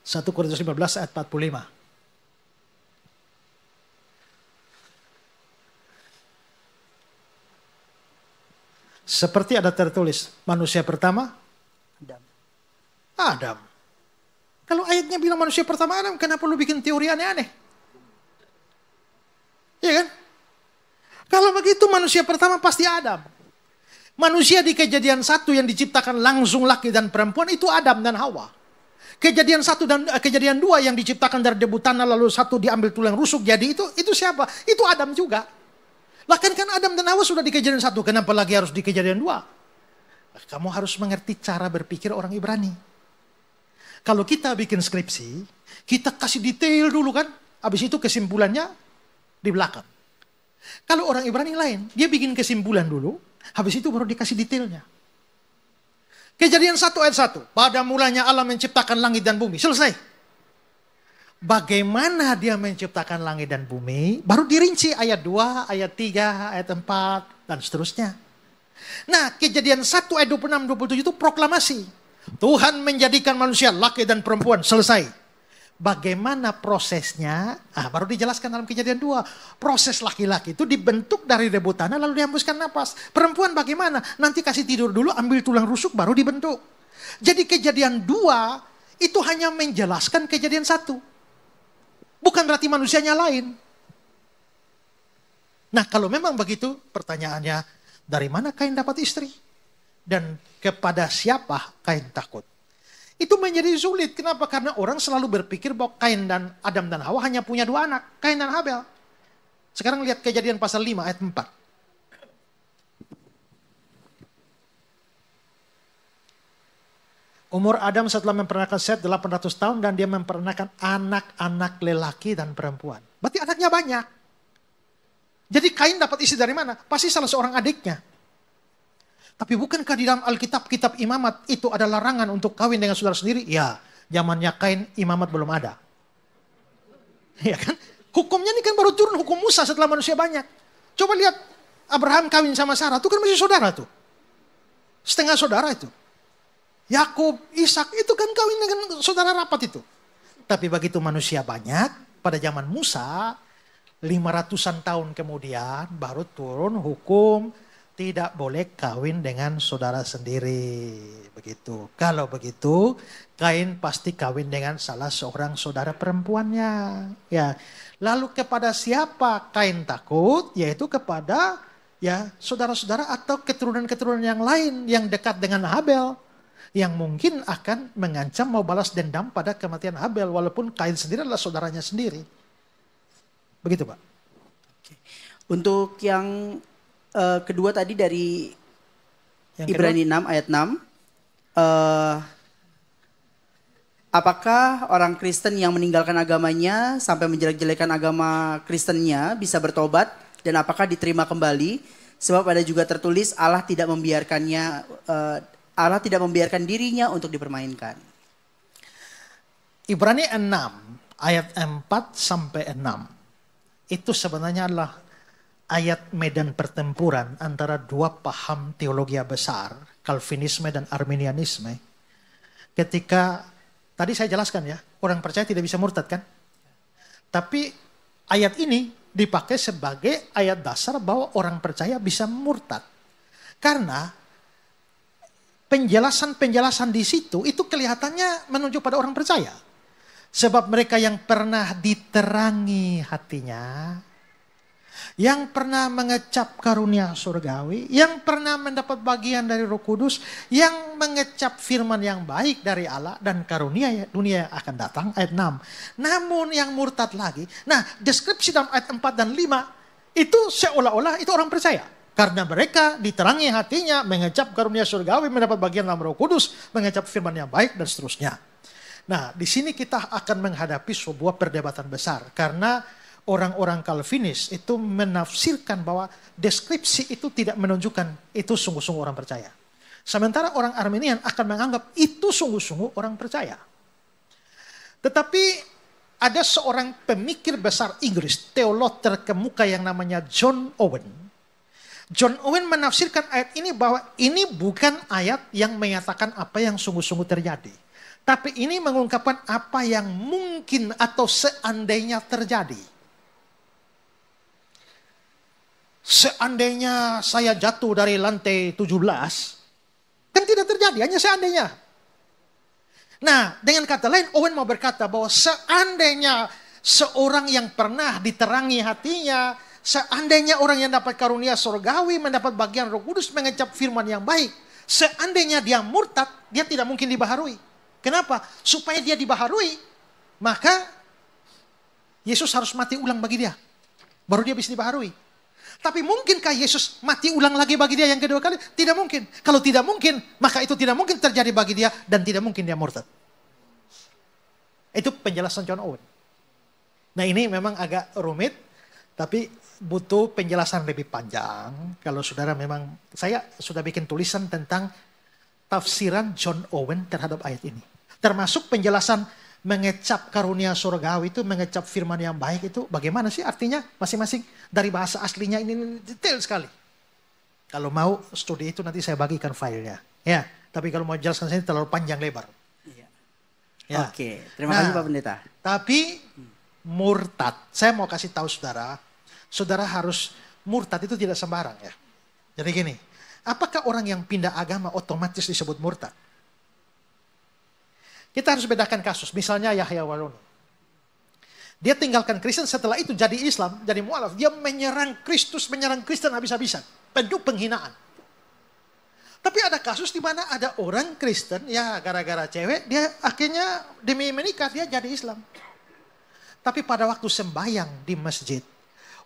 1 Korintus 15 ayat 45. Seperti ada tertulis, manusia pertama Adam. Kalau ayatnya bilang manusia pertama Adam, kenapa lu bikin teori aneh-aneh? Iya kan? Kalau begitu manusia pertama pasti Adam. Manusia di Kejadian 1 yang diciptakan langsung laki dan perempuan itu Adam dan Hawa. Kejadian 1 dan Kejadian 2 yang diciptakan dari debu tanah lalu 1 diambil tulang rusuk jadi itu siapa? Itu Adam juga. Lah kan Adam dan Hawa sudah di Kejadian 1, kenapa lagi harus di Kejadian 2? Kamu harus mengerti cara berpikir orang Ibrani. Kalau kita bikin skripsi, kita kasih detail dulu kan, habis itu kesimpulannya di belakang. Kalau orang Ibrani lain, dia bikin kesimpulan dulu, habis itu baru dikasih detailnya. Kejadian 1 ayat 1. Pada mulanya Allah menciptakan langit dan bumi. Selesai. Bagaimana dia menciptakan langit dan bumi? Baru dirinci ayat 2, ayat 3, ayat 4, dan seterusnya. Nah, Kejadian 1 ayat 26-27 itu proklamasi. Tuhan menjadikan manusia laki dan perempuan. Selesai. Bagaimana prosesnya? Baru dijelaskan dalam Kejadian 2. Proses laki-laki itu dibentuk dari debu tanah lalu dihembuskan napas. Perempuan bagaimana? Nanti kasih tidur dulu, ambil tulang rusuk baru dibentuk. Jadi Kejadian 2 itu hanya menjelaskan Kejadian 1. Bukan berarti manusianya lain. Nah kalau memang begitu pertanyaannya, dari mana Kain dapat istri? Dan kepada siapa Kain takut? Itu menjadi sulit. Kenapa? Karena orang selalu berpikir bahwa Kain dan Adam dan Hawa hanya punya 2 anak. Kain dan Habel. Sekarang lihat Kejadian pasal 5 ayat 4. Umur Adam setelah memperanakan Set 800 tahun dan dia memperanakan anak-anak lelaki dan perempuan. Berarti anaknya banyak. Jadi Kain dapat istri dari mana? Pasti salah seorang adiknya. Tapi bukankah di dalam Alkitab, kitab imamat itu ada larangan untuk kawin dengan saudara sendiri? Ya, zamannya Kain imamat belum ada. Ya kan? Hukumnya ini kan baru turun hukum Musa setelah manusia banyak. Coba lihat Abraham kawin sama Sarah, itu kan masih saudara tuh. Setengah saudara itu. Yakub, Ishak itu kan kawin dengan saudara rapat itu. Tapi begitu manusia banyak, pada zaman Musa, 500-an tahun kemudian baru turun hukum tidak boleh kawin dengan saudara sendiri. Begitu. Kalau begitu, Kain pasti kawin dengan salah seorang saudara perempuannya. Ya. Lalu kepada siapa Kain takut? Yaitu kepada ya saudara-saudara atau keturunan-keturunan yang lain yang dekat dengan Habel. yang mungkin akan mengancam mau balas dendam pada kematian Habel, walaupun Kain sendiri adalah saudaranya sendiri. Begitu, Pak. Untuk yang kedua tadi dari Yang Ibrani 6 ayat 6, apakah orang Kristen yang meninggalkan agamanya sampai menjelek-jelekan agama Kristennya bisa bertobat dan apakah diterima kembali? Sebab ada juga tertulis Allah tidak membiarkan dirinya untuk dipermainkan. Ibrani 6 ayat 4 sampai 6 itu sebenarnya adalah ayat medan pertempuran antara dua paham teologi besar, Calvinisme dan Arminianisme. Ketika tadi saya jelaskan ya, orang percaya tidak bisa murtad kan? Tapi ayat ini dipakai sebagai ayat dasar bahwa orang percaya bisa murtad. Karena penjelasan-penjelasan di situ itu kelihatannya menunjuk pada orang percaya. Sebab mereka yang pernah diterangi hatinya, yang pernah mengecap karunia surgawi, yang pernah mendapat bagian dari Roh Kudus, yang mengecap firman yang baik dari Allah dan karunia dunia yang akan datang, ayat 6. Namun yang murtad lagi, nah deskripsi dalam ayat 4 dan 5 itu seolah-olah itu orang percaya. Karena mereka diterangi hatinya, mengecap karunia surgawi, mendapat bagian dalam Roh Kudus, mengecap firman yang baik dan seterusnya. Nah, di sini kita akan menghadapi sebuah perdebatan besar karena orang-orang Calvinis itu menafsirkan bahwa deskripsi itu tidak menunjukkan itu sungguh-sungguh orang percaya. Sementara orang Arminian akan menganggap itu sungguh-sungguh orang percaya. Tetapi ada seorang pemikir besar Inggris, teolog terkemuka yang namanya John Owen. John Owen menafsirkan ayat ini bahwa ini bukan ayat yang menyatakan apa yang sungguh-sungguh terjadi. Tapi ini mengungkapkan apa yang mungkin atau seandainya terjadi. Seandainya saya jatuh dari lantai 17, kan tidak terjadi, hanya seandainya. Nah, dengan kata lain, Owen mau berkata bahwa seandainya seorang yang pernah diterangi hatinya, seandainya orang yang dapat karunia surgawi, mendapat bagian Roh Kudus, mengecap firman yang baik, seandainya dia murtad, dia tidak mungkin dibaharui. Kenapa? Supaya dia dibaharui, maka Yesus harus mati ulang bagi dia. Baru dia bisa dibaharui. Tapi mungkinkah Yesus mati ulang lagi bagi dia yang kedua kali? Tidak mungkin. Kalau tidak mungkin, maka itu tidak mungkin terjadi bagi dia dan tidak mungkin dia murtad. Itu penjelasan John Owen. Nah, ini memang agak rumit, tapi butuh penjelasan lebih panjang. Kalau saudara memang, saya sudah bikin tulisan tentang tafsiran John Owen terhadap ayat ini. Termasuk penjelasan mengecap karunia surgawi itu, mengecap firman yang baik itu, bagaimana sih artinya masing-masing dari bahasa aslinya ini detail sekali. Kalau mau studi itu nanti saya bagikan filenya. Ya, tapi kalau mau jelaskan saya terlalu panjang lebar. Iya. Ya. Oke, terima kasih Pak Pendeta. Tapi murtad, saya mau kasih tahu saudara, saudara harus murtad itu tidak sembarang ya. Jadi gini, apakah orang yang pindah agama otomatis disebut murtad? Kita harus bedakan kasus. Misalnya Yahya Waloni. Dia tinggalkan Kristen, setelah itu jadi Islam, jadi mualaf. Dia menyerang Kristus, menyerang Kristen habis-habisan. Penuh penghinaan. Tapi ada kasus di mana ada orang Kristen, ya gara-gara cewek, dia akhirnya demi menikah, dia jadi Islam. Tapi pada waktu sembahyang di masjid,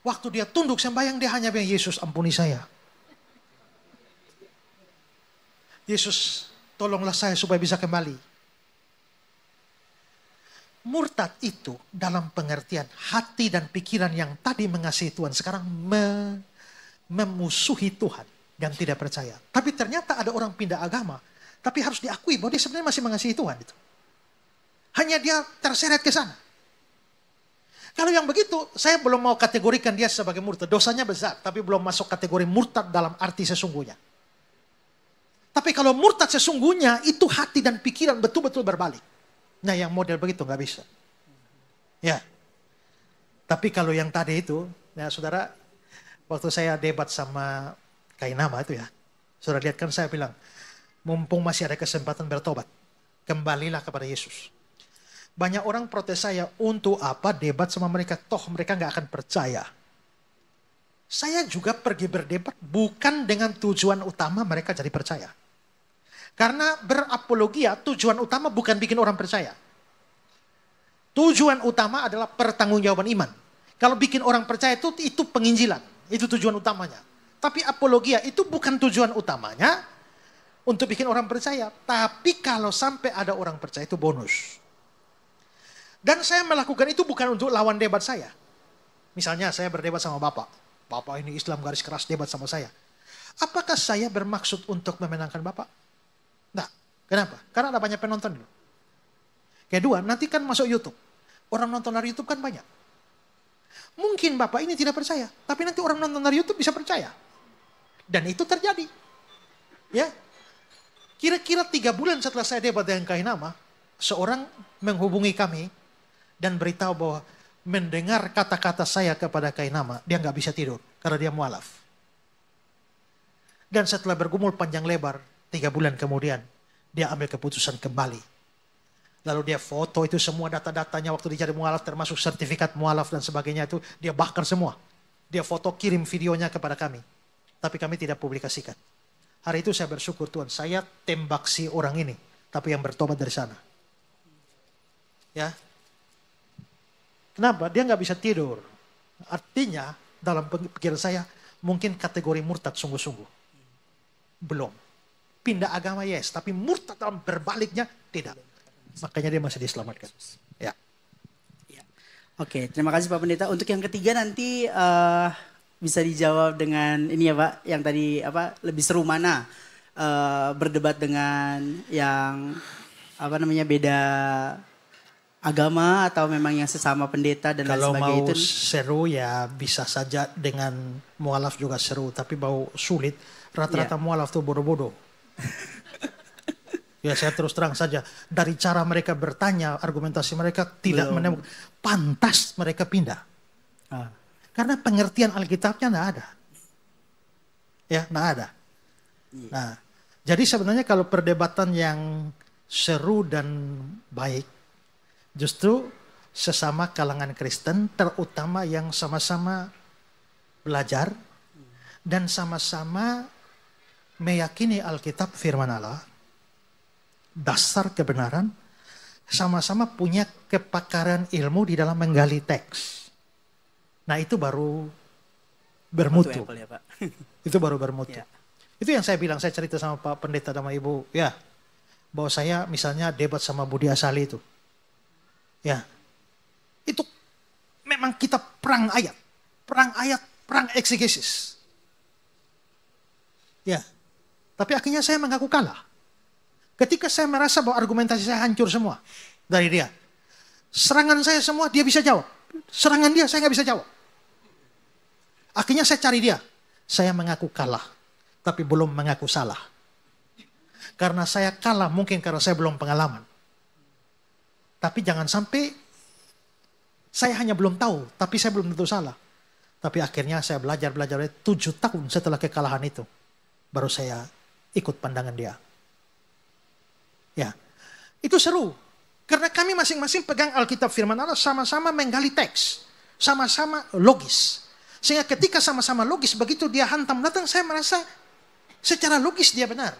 waktu dia tunduk sembahyang, dia hanya bilang, Yesus ampuni saya. Yesus tolonglah saya supaya bisa kembali. Murtad itu dalam pengertian hati dan pikiran yang tadi mengasihi Tuhan sekarang memusuhi Tuhan dan tidak percaya. Tapi ternyata ada orang pindah agama, tapi harus diakui bahwa dia sebenarnya masih mengasihi Tuhan. Itu. Hanya dia terseret ke sana. Kalau yang begitu, saya belum mau kategorikan dia sebagai murtad. Dosanya besar, tapi belum masuk kategori murtad dalam arti sesungguhnya. Tapi kalau murtad sesungguhnya, itu hati dan pikiran betul-betul berbalik. Nah, yang model begitu nggak bisa. Ya. Tapi kalau yang tadi itu, ya saudara, waktu saya debat sama Kainama itu ya, saudara lihat kan saya bilang, mumpung masih ada kesempatan bertobat, kembalilah kepada Yesus. Banyak orang protes saya, untuk apa debat sama mereka, toh mereka nggak akan percaya. Saya juga pergi berdebat bukan dengan tujuan utama mereka jadi percaya. Karena berapologia tujuan utama bukan bikin orang percaya. Tujuan utama adalah pertanggungjawaban iman. Kalau bikin orang percaya itu penginjilan. Itu tujuan utamanya. Tapi apologia itu bukan tujuan utamanya untuk bikin orang percaya. Tapi kalau sampai ada orang percaya itu bonus. Dan saya melakukan itu bukan untuk lawan debat saya. Misalnya saya berdebat sama Bapak. Bapak ini Islam garis keras debat sama saya. Apakah saya bermaksud untuk memenangkan Bapak? Nah, kenapa? Karena ada banyak penonton dulu. Kedua, nanti kan masuk YouTube. Orang nonton dari YouTube kan banyak. Mungkin Bapak ini tidak percaya. Tapi nanti orang nonton dari YouTube bisa percaya. Dan itu terjadi. Ya, kira-kira 3 bulan setelah saya debat dengan Kainama, seorang menghubungi kami dan beritahu bahwa mendengar kata-kata saya kepada Kainama, dia nggak bisa tidur karena dia mualaf. Dan setelah bergumul panjang lebar, 3 bulan kemudian, dia ambil keputusan kembali. Lalu dia foto itu semua data-datanya waktu dia jadi mualaf, termasuk sertifikat mualaf dan sebagainya itu, dia bakar semua. Dia foto, kirim videonya kepada kami. Tapi kami tidak publikasikan. Hari itu saya bersyukur Tuhan, saya tembak si orang ini, tapi yang bertobat dari sana. Ya, kenapa? Dia nggak bisa tidur. Artinya dalam pikiran saya mungkin kategori murtad sungguh-sungguh. Belum. Pindah agama yes, tapi murtad dalam berbaliknya tidak. Makanya dia masih diselamatkan. Ya. Ya. Oke, terima kasih Pak Pendeta. Untuk yang ketiga nanti bisa dijawab dengan ini ya Pak, yang tadi lebih seru mana berdebat dengan yang beda agama atau memang yang sesama pendeta dan lain sebagainya. Kalau mau seru ya bisa saja dengan mualaf juga seru, tapi bau sulit. Rata-rata mualaf tuh bodoh-bodoh. Ya saya terus terang saja, dari cara mereka bertanya, argumentasi mereka tidak menemukan. Pantas mereka pindah. Karena pengertian Alkitabnya tidak ada. Ya, tidak ada. Nah, jadi sebenarnya kalau perdebatan yang seru dan baik, justru sesama kalangan Kristen, terutama yang sama-sama belajar dan sama-sama meyakini Alkitab firman Allah, dasar kebenaran, sama-sama punya kepakaran ilmu di dalam menggali teks. Nah itu baru bermutu. Ya, Pak. Itu baru bermutu. Ya. Itu yang saya bilang, saya cerita sama Pak Pendeta sama Ibu, ya, bahwa saya misalnya debat sama Budi Asali itu. Ya, itu memang kita perang ayat, perang eksegesis. Ya, tapi akhirnya saya mengaku kalah. Ketika saya merasa bahwa argumentasi saya hancur semua dari dia. Serangan saya semua dia bisa jawab. Serangan dia saya nggak bisa jawab. Akhirnya saya cari dia. Saya mengaku kalah. Tapi belum mengaku salah. Karena saya kalah mungkin karena saya belum pengalaman. Tapi jangan sampai saya hanya belum tahu. Tapi saya belum tentu salah. Tapi akhirnya saya belajar 7 tahun setelah kekalahan itu. Baru saya ikut pandangan dia. Ya, itu seru. Karena kami masing-masing pegang Alkitab firman Allah, sama-sama menggali teks. Sama-sama logis. Sehingga ketika sama-sama logis, begitu dia hantam datang, saya merasa secara logis dia benar.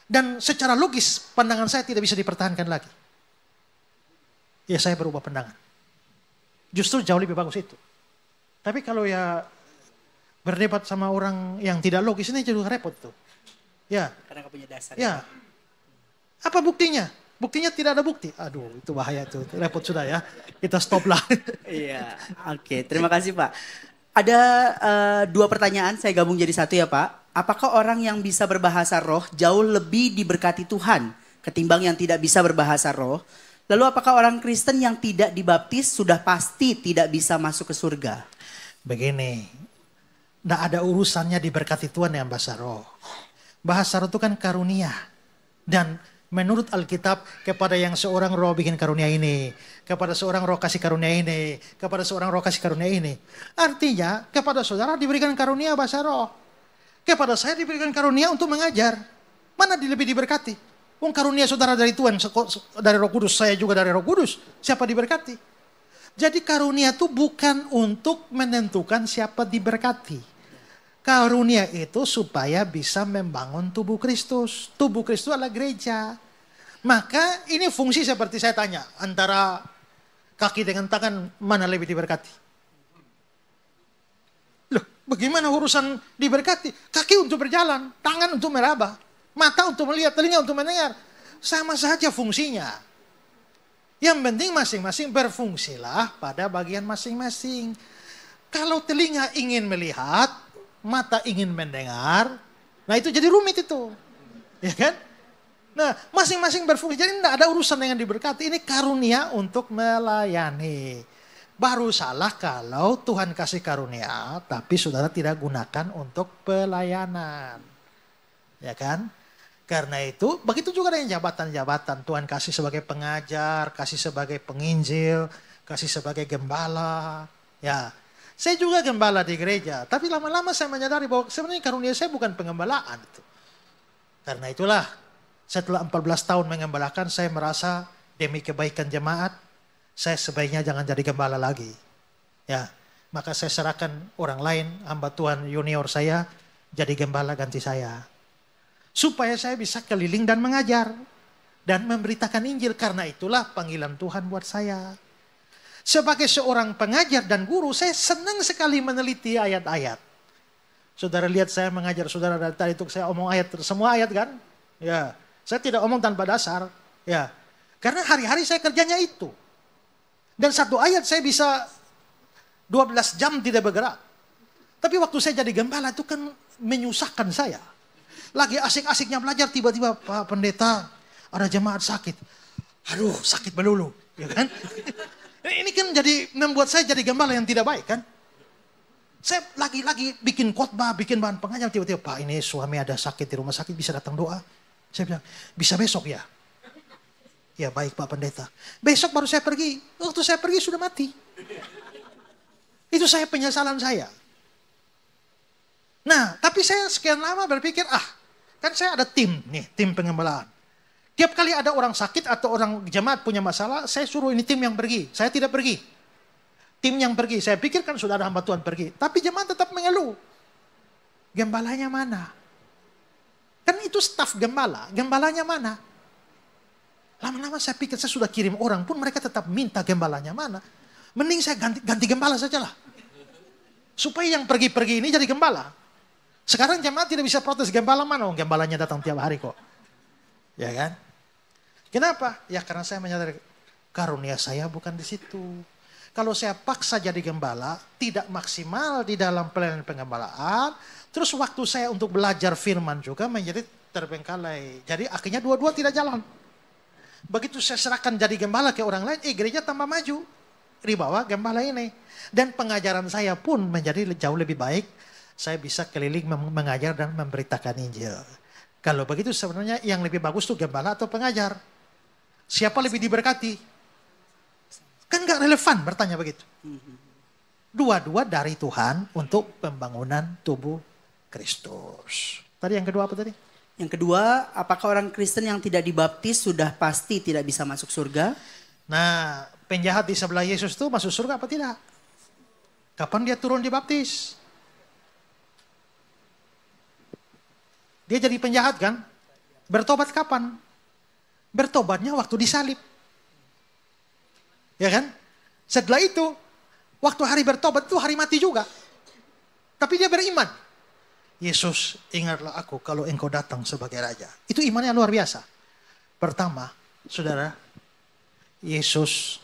Dan secara logis, pandangan saya tidak bisa dipertahankan lagi. Ya, saya berubah pandangan. Justru jauh lebih bagus itu. Tapi kalau ya berdebat sama orang yang tidak logis, ini juga repot tuh. Ya. Karena gak punya dasar. Ya. Apa buktinya? Buktinya tidak ada bukti. Aduh, itu bahaya tuh. Repot sudah ya. Kita stop lah. Iya, oke. Terima kasih Pak. Ada 2 pertanyaan saya gabung jadi satu ya Pak. Apakah orang yang bisa berbahasa roh jauh lebih diberkati Tuhan ketimbang yang tidak bisa berbahasa roh? Lalu apakah orang Kristen yang tidak dibaptis sudah pasti tidak bisa masuk ke surga? Begini, tidak ada urusannya diberkati Tuhan dengan bahasa roh. Bahasa roh itu kan karunia. Dan menurut Alkitab, kepada yang seorang roh bikin karunia ini, kepada seorang roh kasih karunia ini, kepada seorang roh kasih karunia ini. Artinya, kepada saudara diberikan karunia bahasa roh. Kepada saya diberikan karunia untuk mengajar. Mana lebih diberkati? Karunia saudara dari Tuhan, dari Roh Kudus, saya juga dari Roh Kudus. Siapa diberkati? Jadi karunia itu bukan untuk menentukan siapa diberkati. Karunia itu supaya bisa membangun tubuh Kristus. Tubuh Kristus adalah gereja. Maka ini fungsi seperti saya tanya, antara kaki dengan tangan mana lebih diberkati? Loh, bagaimana urusan diberkati? Kaki untuk berjalan, tangan untuk meraba, mata untuk melihat, telinga untuk mendengar. Sama saja fungsinya. Yang penting masing-masing berfungsilah pada bagian masing-masing. Kalau telinga ingin melihat, mata ingin mendengar, nah itu jadi rumit itu. Ya kan? Nah, masing-masing berfungsi. Jadi tidak ada urusan dengan diberkati. Ini karunia untuk melayani. Baru salah kalau Tuhan kasih karunia, tapi saudara tidak gunakan untuk pelayanan. Ya kan? Karena itu, begitu juga dengan jabatan-jabatan. Tuhan kasih sebagai pengajar, kasih sebagai penginjil, kasih sebagai gembala. Ya, saya juga gembala di gereja. Tapi lama-lama saya menyadari bahwa sebenarnya karunia saya bukan pengembalaan itu. Karena itulah, setelah 14 tahun mengembalakan, saya merasa demi kebaikan jemaat, saya sebaiknya jangan jadi gembala lagi. Ya, maka saya serahkan orang lain, hamba Tuhan junior saya, jadi gembala ganti saya. Supaya saya bisa keliling dan mengajar. Dan memberitakan Injil. Karena itulah panggilan Tuhan buat saya. Sebagai seorang pengajar dan guru, saya senang sekali meneliti ayat-ayat. Saudara lihat saya mengajar saudara dari tadi itu saya omong ayat, semua ayat kan? Ya, saya tidak omong tanpa dasar. Ya, karena hari-hari saya kerjanya itu. Dan satu ayat saya bisa 12 jam tidak bergerak. Tapi waktu saya jadi gembala itu kan menyusahkan saya. Lagi asik-asiknya belajar, tiba-tiba Pak Pendeta ada jemaat sakit. Aduh, sakit melulu, ya kan? Ini kan jadi membuat saya jadi gembala yang tidak baik kan? Saya lagi-lagi bikin khotbah, bikin bahan pengajar, tiba-tiba Pak ini suami ada sakit di rumah sakit, bisa datang doa. Saya bilang, bisa besok ya? Ya baik Pak Pendeta. Besok baru saya pergi. Waktu saya pergi sudah mati. Itu saya penyesalan saya. Nah, tapi saya sekian lama berpikir, kan saya ada tim nih, tim pengembalaan. Tiap kali ada orang sakit atau orang jemaat punya masalah, saya suruh ini tim yang pergi. Saya tidak pergi. Tim yang pergi. Saya pikir kan sudah ada hamba Tuhan pergi. Tapi jemaat tetap mengeluh. Gembalanya mana? Kan itu staf gembala. Gembalanya mana? Lama-lama saya pikir saya sudah kirim orang pun mereka tetap minta gembalanya mana. Mending saya ganti gembala sajalah. Supaya yang pergi-pergi ini jadi gembala. Sekarang jemaat tidak bisa protes gembala mana. Gembalanya datang tiap hari kok. Ya kan? Kenapa? Ya karena saya menyadari karunia saya bukan di situ. Kalau saya paksa jadi gembala, tidak maksimal di dalam pelayanan penggembalaan, terus waktu saya untuk belajar firman juga menjadi terbengkalai. Jadi akhirnya dua-dua tidak jalan. Begitu saya serahkan jadi gembala ke orang lain, gereja tambah maju. Di bawah gembala ini. Dan pengajaran saya pun menjadi jauh lebih baik. Saya bisa keliling mengajar dan memberitakan Injil. Kalau begitu sebenarnya yang lebih bagus tuh gembala atau pengajar? Siapa lebih diberkati? Kan gak relevan bertanya begitu. Dua-dua dari Tuhan untuk pembangunan tubuh Kristus. Tadi yang kedua apa tadi? Yang kedua, apakah orang Kristen yang tidak dibaptis sudah pasti tidak bisa masuk surga? Nah, penjahat di sebelah Yesus itu masuk surga apa tidak? Kapan dia turun dibaptis? Dia jadi penjahat kan? Bertobat kapan? Bertobatnya waktu disalib. Ya kan? Setelah itu, waktu hari bertobat itu hari mati juga. Tapi dia beriman. Yesus, ingatlah aku kalau engkau datang sebagai raja. Itu imannya luar biasa. Pertama, saudara, Yesus,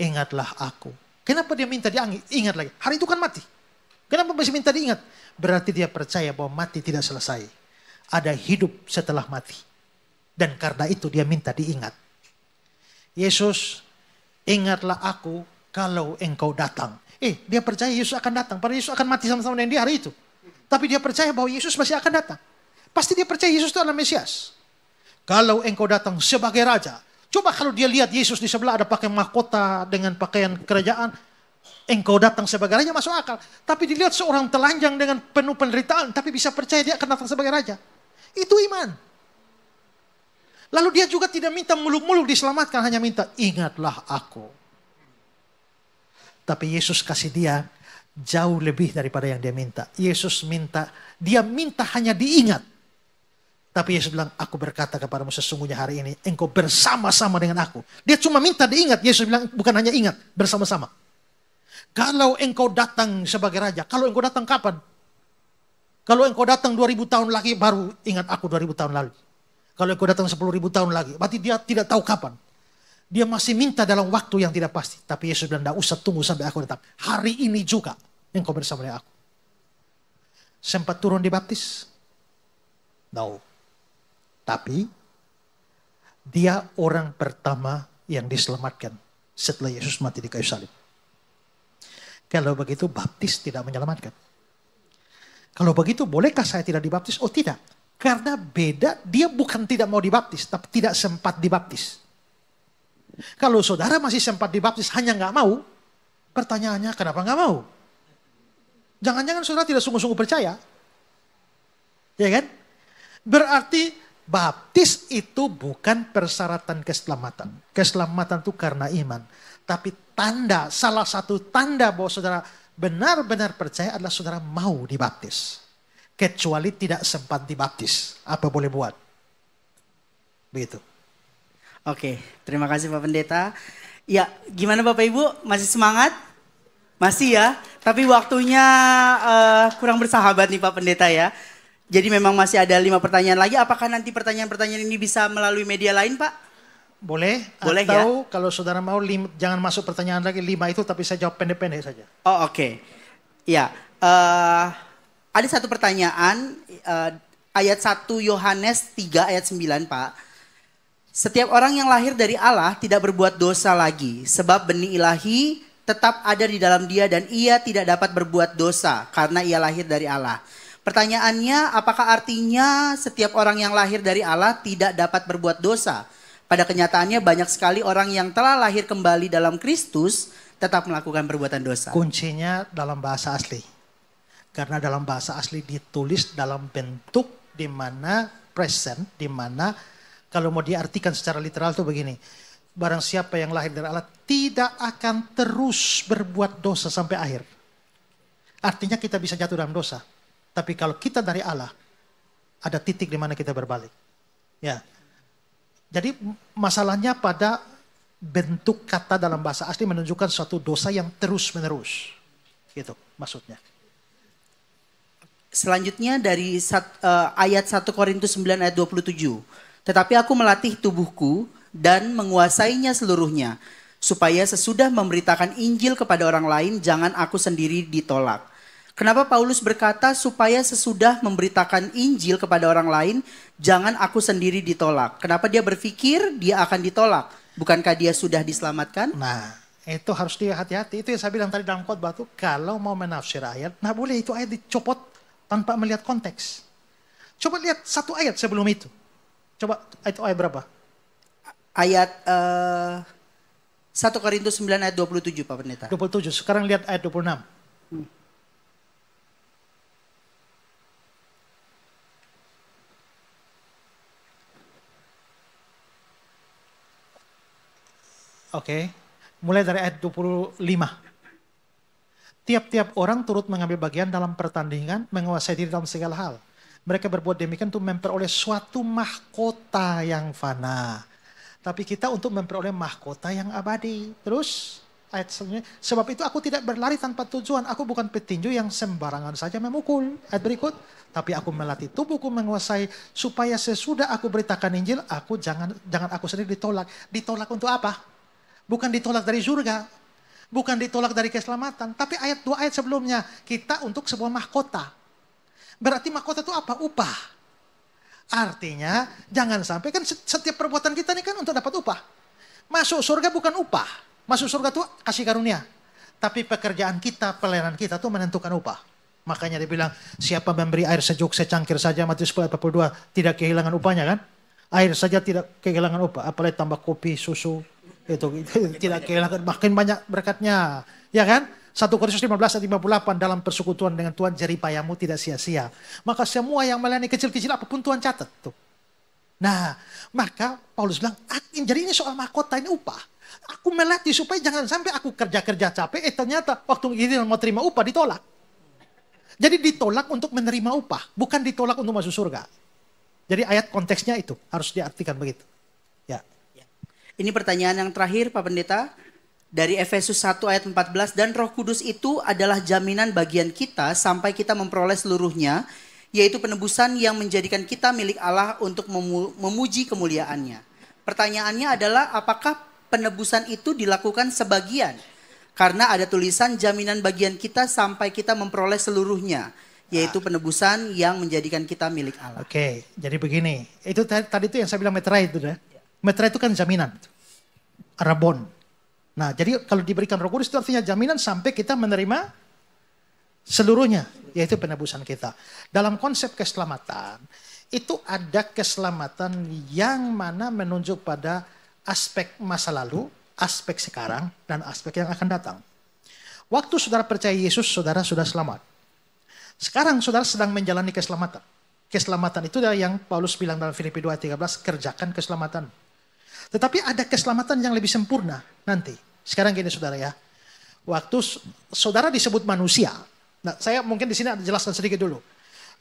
ingatlah aku. Kenapa dia minta diingat lagi? Hari itu kan mati. Kenapa masih minta diingat? Berarti dia percaya bahwa mati tidak selesai. Ada hidup setelah mati. Dan karena itu dia minta diingat. Yesus, ingatlah aku kalau engkau datang. Dia percaya Yesus akan datang. Padahal Yesus akan mati sama-sama dengan dia hari itu. Tapi dia percaya bahwa Yesus masih akan datang. Pasti dia percaya Yesus itu adalah Mesias. Kalau engkau datang sebagai raja. Coba kalau dia lihat Yesus di sebelah ada pakai mahkota dengan pakaian kerajaan. Engkau datang sebagai raja masuk akal. Tapi dilihat seorang telanjang dengan penuh penderitaan. Tapi bisa percaya dia akan datang sebagai raja. Itu iman. Lalu dia juga tidak minta muluk-muluk diselamatkan. Hanya minta ingatlah aku. Tapi Yesus kasih dia jauh lebih daripada yang dia minta. Dia minta hanya diingat. Tapi Yesus bilang, aku berkata kepadamu sesungguhnya hari ini engkau bersama-sama dengan aku. Dia cuma minta diingat. Yesus bilang bukan hanya ingat, bersama-sama. Kalau engkau datang sebagai raja, kalau engkau datang kapan? Kalau engkau datang 2000 tahun lagi baru ingat aku 2000 tahun lalu. Kalau engkau datang 10.000 tahun lagi, berarti dia tidak tahu kapan. Dia masih minta dalam waktu yang tidak pasti. Tapi Yesus bilang, tidak usah tunggu sampai aku datang. Hari ini juga engkau bersama dengan aku. Sempat turun dibaptis? No. Tapi dia orang pertama yang diselamatkan setelah Yesus mati di kayu salib. Kalau begitu baptis tidak menyelamatkan. Kalau begitu bolehkah saya tidak dibaptis? Oh tidak. Karena beda, dia bukan tidak mau dibaptis, tapi tidak sempat dibaptis. Kalau saudara masih sempat dibaptis hanya nggak mau, pertanyaannya kenapa nggak mau? Jangan-jangan saudara tidak sungguh-sungguh percaya. Ya kan? Berarti baptis itu bukan persyaratan keselamatan. Keselamatan itu karena iman. Tapi salah satu tanda bahwa saudara benar-benar percaya adalah saudara mau dibaptis. Kecuali tidak sempat dibaptis. Apa boleh buat? Begitu. Oke, terima kasih Pak Pendeta. Ya, gimana Bapak Ibu? Masih semangat? Masih ya, tapi waktunya kurang bersahabat nih Pak Pendeta ya. Jadi memang masih ada 5 pertanyaan lagi. Apakah nanti pertanyaan-pertanyaan ini bisa melalui media lain Pak? Boleh, boleh atau ya? Kalau saudara mau jangan masuk pertanyaan lagi 5 itu, tapi saya jawab pendek-pendek saja. Oh oke. Ya, ada satu pertanyaan ayat 1 Yohanes 3 ayat 9 Pak. Setiap orang yang lahir dari Allah tidak berbuat dosa lagi, sebab benih ilahi tetap ada di dalam dia dan ia tidak dapat berbuat dosa karena ia lahir dari Allah. Pertanyaannya, apakah artinya setiap orang yang lahir dari Allah tidak dapat berbuat dosa? Pada kenyataannya banyak sekali orang yang telah lahir kembali dalam Kristus tetap melakukan perbuatan dosa. Kuncinya dalam bahasa asli. Karena dalam bahasa asli ditulis dalam bentuk di mana present, di mana kalau mau diartikan secara literal itu begini. Barang siapa yang lahir dari Allah tidak akan terus berbuat dosa sampai akhir. Artinya kita bisa jatuh dalam dosa. Tapi kalau kita dari Allah, ada titik di mana kita berbalik. Ya. Jadi masalahnya pada bentuk kata dalam bahasa asli menunjukkan suatu dosa yang terus menerus. Gitu maksudnya. Selanjutnya dari ayat 1 Korintus 9 ayat 27. Tetapi aku melatih tubuhku dan menguasainya seluruhnya. Supaya sesudah memberitakan Injil kepada orang lain, jangan aku sendiri ditolak. Kenapa Paulus berkata supaya sesudah memberitakan Injil kepada orang lain, jangan aku sendiri ditolak? Kenapa dia berpikir dia akan ditolak? Bukankah dia sudah diselamatkan? Nah, itu harus hati-hati. Itu yang saya bilang tadi dalam khotbah tuh, kalau mau menafsir ayat, nah boleh itu ayat dicopot tanpa melihat konteks. Coba lihat satu ayat sebelum itu. Coba itu ayat berapa? Ayat 1 Korintus 9 ayat 27 Pak Pendeta. 27, sekarang lihat ayat 26. Oke, mulai dari ayat 25. Tiap-tiap orang turut mengambil bagian dalam pertandingan, menguasai diri dalam segala hal. Mereka berbuat demikian untuk memperoleh suatu mahkota yang fana. Tapi kita untuk memperoleh mahkota yang abadi. Terus ayat selanjutnya, sebab itu aku tidak berlari tanpa tujuan. Aku bukan petinju yang sembarangan saja memukul. Ayat berikut, tapi aku melatih tubuhku menguasai supaya sesudah aku beritakan Injil, aku jangan aku sendiri ditolak. Ditolak untuk apa? Bukan ditolak dari surga, bukan ditolak dari keselamatan, tapi ayat 2 ayat sebelumnya, kita untuk sebuah mahkota. Berarti mahkota itu apa? Upah. Artinya, jangan sampai kan setiap perbuatan kita ini kan untuk dapat upah. Masuk surga bukan upah. Masuk surga itu kasih karunia. Tapi pekerjaan kita, pelayanan kita itu menentukan upah. Makanya dia bilang, siapa memberi air sejuk secangkir saja, Matius 10 ayat 42, tidak kehilangan upahnya kan? Air saja tidak kehilangan upah, apalagi tambah kopi, susu, itu tidak kehilangan, makin banyak berkatnya. Ya kan? 1 Korintus 15 ayat 58, dalam persekutuan dengan Tuhan jeripayamu tidak sia-sia. Maka semua yang melayani kecil-kecil apapun Tuhan catat tuh. Nah, maka Paulus bilang, jadi ini soal mahkota, ini upah. Aku melatih supaya jangan sampai aku kerja-kerja capek, ternyata waktu giliran mau terima upah ditolak. Jadi ditolak untuk menerima upah, bukan ditolak untuk masuk surga. Jadi ayat konteksnya itu harus diartikan begitu. Ya. Ini pertanyaan yang terakhir Pak Pendeta. Dari Efesus 1 ayat 14, dan Roh Kudus itu adalah jaminan bagian kita sampai kita memperoleh seluruhnya, yaitu penebusan yang menjadikan kita milik Allah untuk memuji kemuliaannya. Pertanyaannya adalah apakah penebusan itu dilakukan sebagian? Karena ada tulisan jaminan bagian kita sampai kita memperoleh seluruhnya, yaitu penebusan yang menjadikan kita milik Allah. Oke, jadi begini. Itu tadi itu yang saya bilang meterai itu ya. Meterai itu kan jaminan. Arabon. Nah, jadi kalau diberikan Roh Kudus itu artinya jaminan sampai kita menerima seluruhnya, yaitu penebusan kita. Dalam konsep keselamatan, itu ada keselamatan yang mana menunjuk pada aspek masa lalu, aspek sekarang, dan aspek yang akan datang. Waktu saudara percaya Yesus, saudara sudah selamat. Sekarang saudara sedang menjalani keselamatan. Keselamatan itu adalah yang Paulus bilang dalam Filipi 2:13, kerjakan keselamatan. Tetapi ada keselamatan yang lebih sempurna nanti. Sekarang gini saudara ya. Waktu saudara disebut manusia. Nah, saya mungkin di sini ada jelaskan sedikit dulu.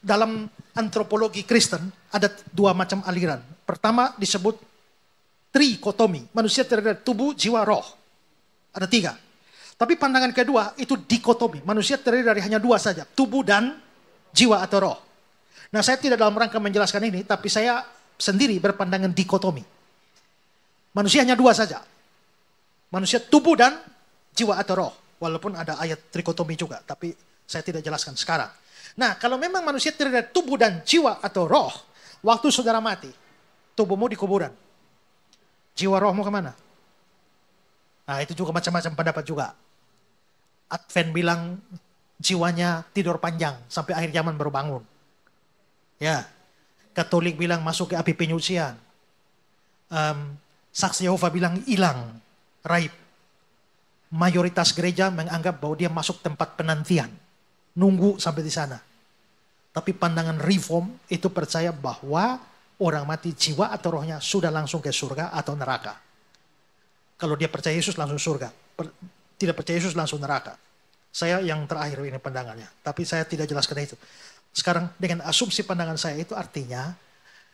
Dalam antropologi Kristen ada dua macam aliran. Pertama disebut trikotomi. Manusia terdiri dari tubuh, jiwa, roh. Ada tiga. Tapi pandangan kedua itu dikotomi. Manusia terdiri dari hanya dua saja. Tubuh dan jiwa atau roh. Nah, saya tidak dalam rangka menjelaskan ini. Tapi saya sendiri berpandangan dikotomi. Manusia hanya dua saja. Manusia tubuh dan jiwa atau roh. Walaupun ada ayat trikotomi juga. Tapi saya tidak jelaskan sekarang. Nah, kalau memang manusia terdiri dari tubuh dan jiwa atau roh. Waktu saudara mati. Tubuhmu di kuburan. Jiwa rohmu kemana? Nah, itu juga macam-macam pendapat juga. Advent bilang jiwanya tidur panjang. Sampai akhir zaman baru bangun. Ya. Katolik bilang masuk ke api penyucian. Saksi Yehova bilang hilang, raib. Mayoritas gereja menganggap bahwa dia masuk tempat penantian. Nunggu sampai di sana. Tapi pandangan reform itu percaya bahwa orang mati jiwa atau rohnya sudah langsung ke surga atau neraka. Kalau dia percaya Yesus langsung surga. Tidak percaya Yesus langsung neraka. Saya yang terakhir ini pandangannya. Tapi saya tidak jelaskan itu. Sekarang dengan asumsi pandangan saya itu artinya,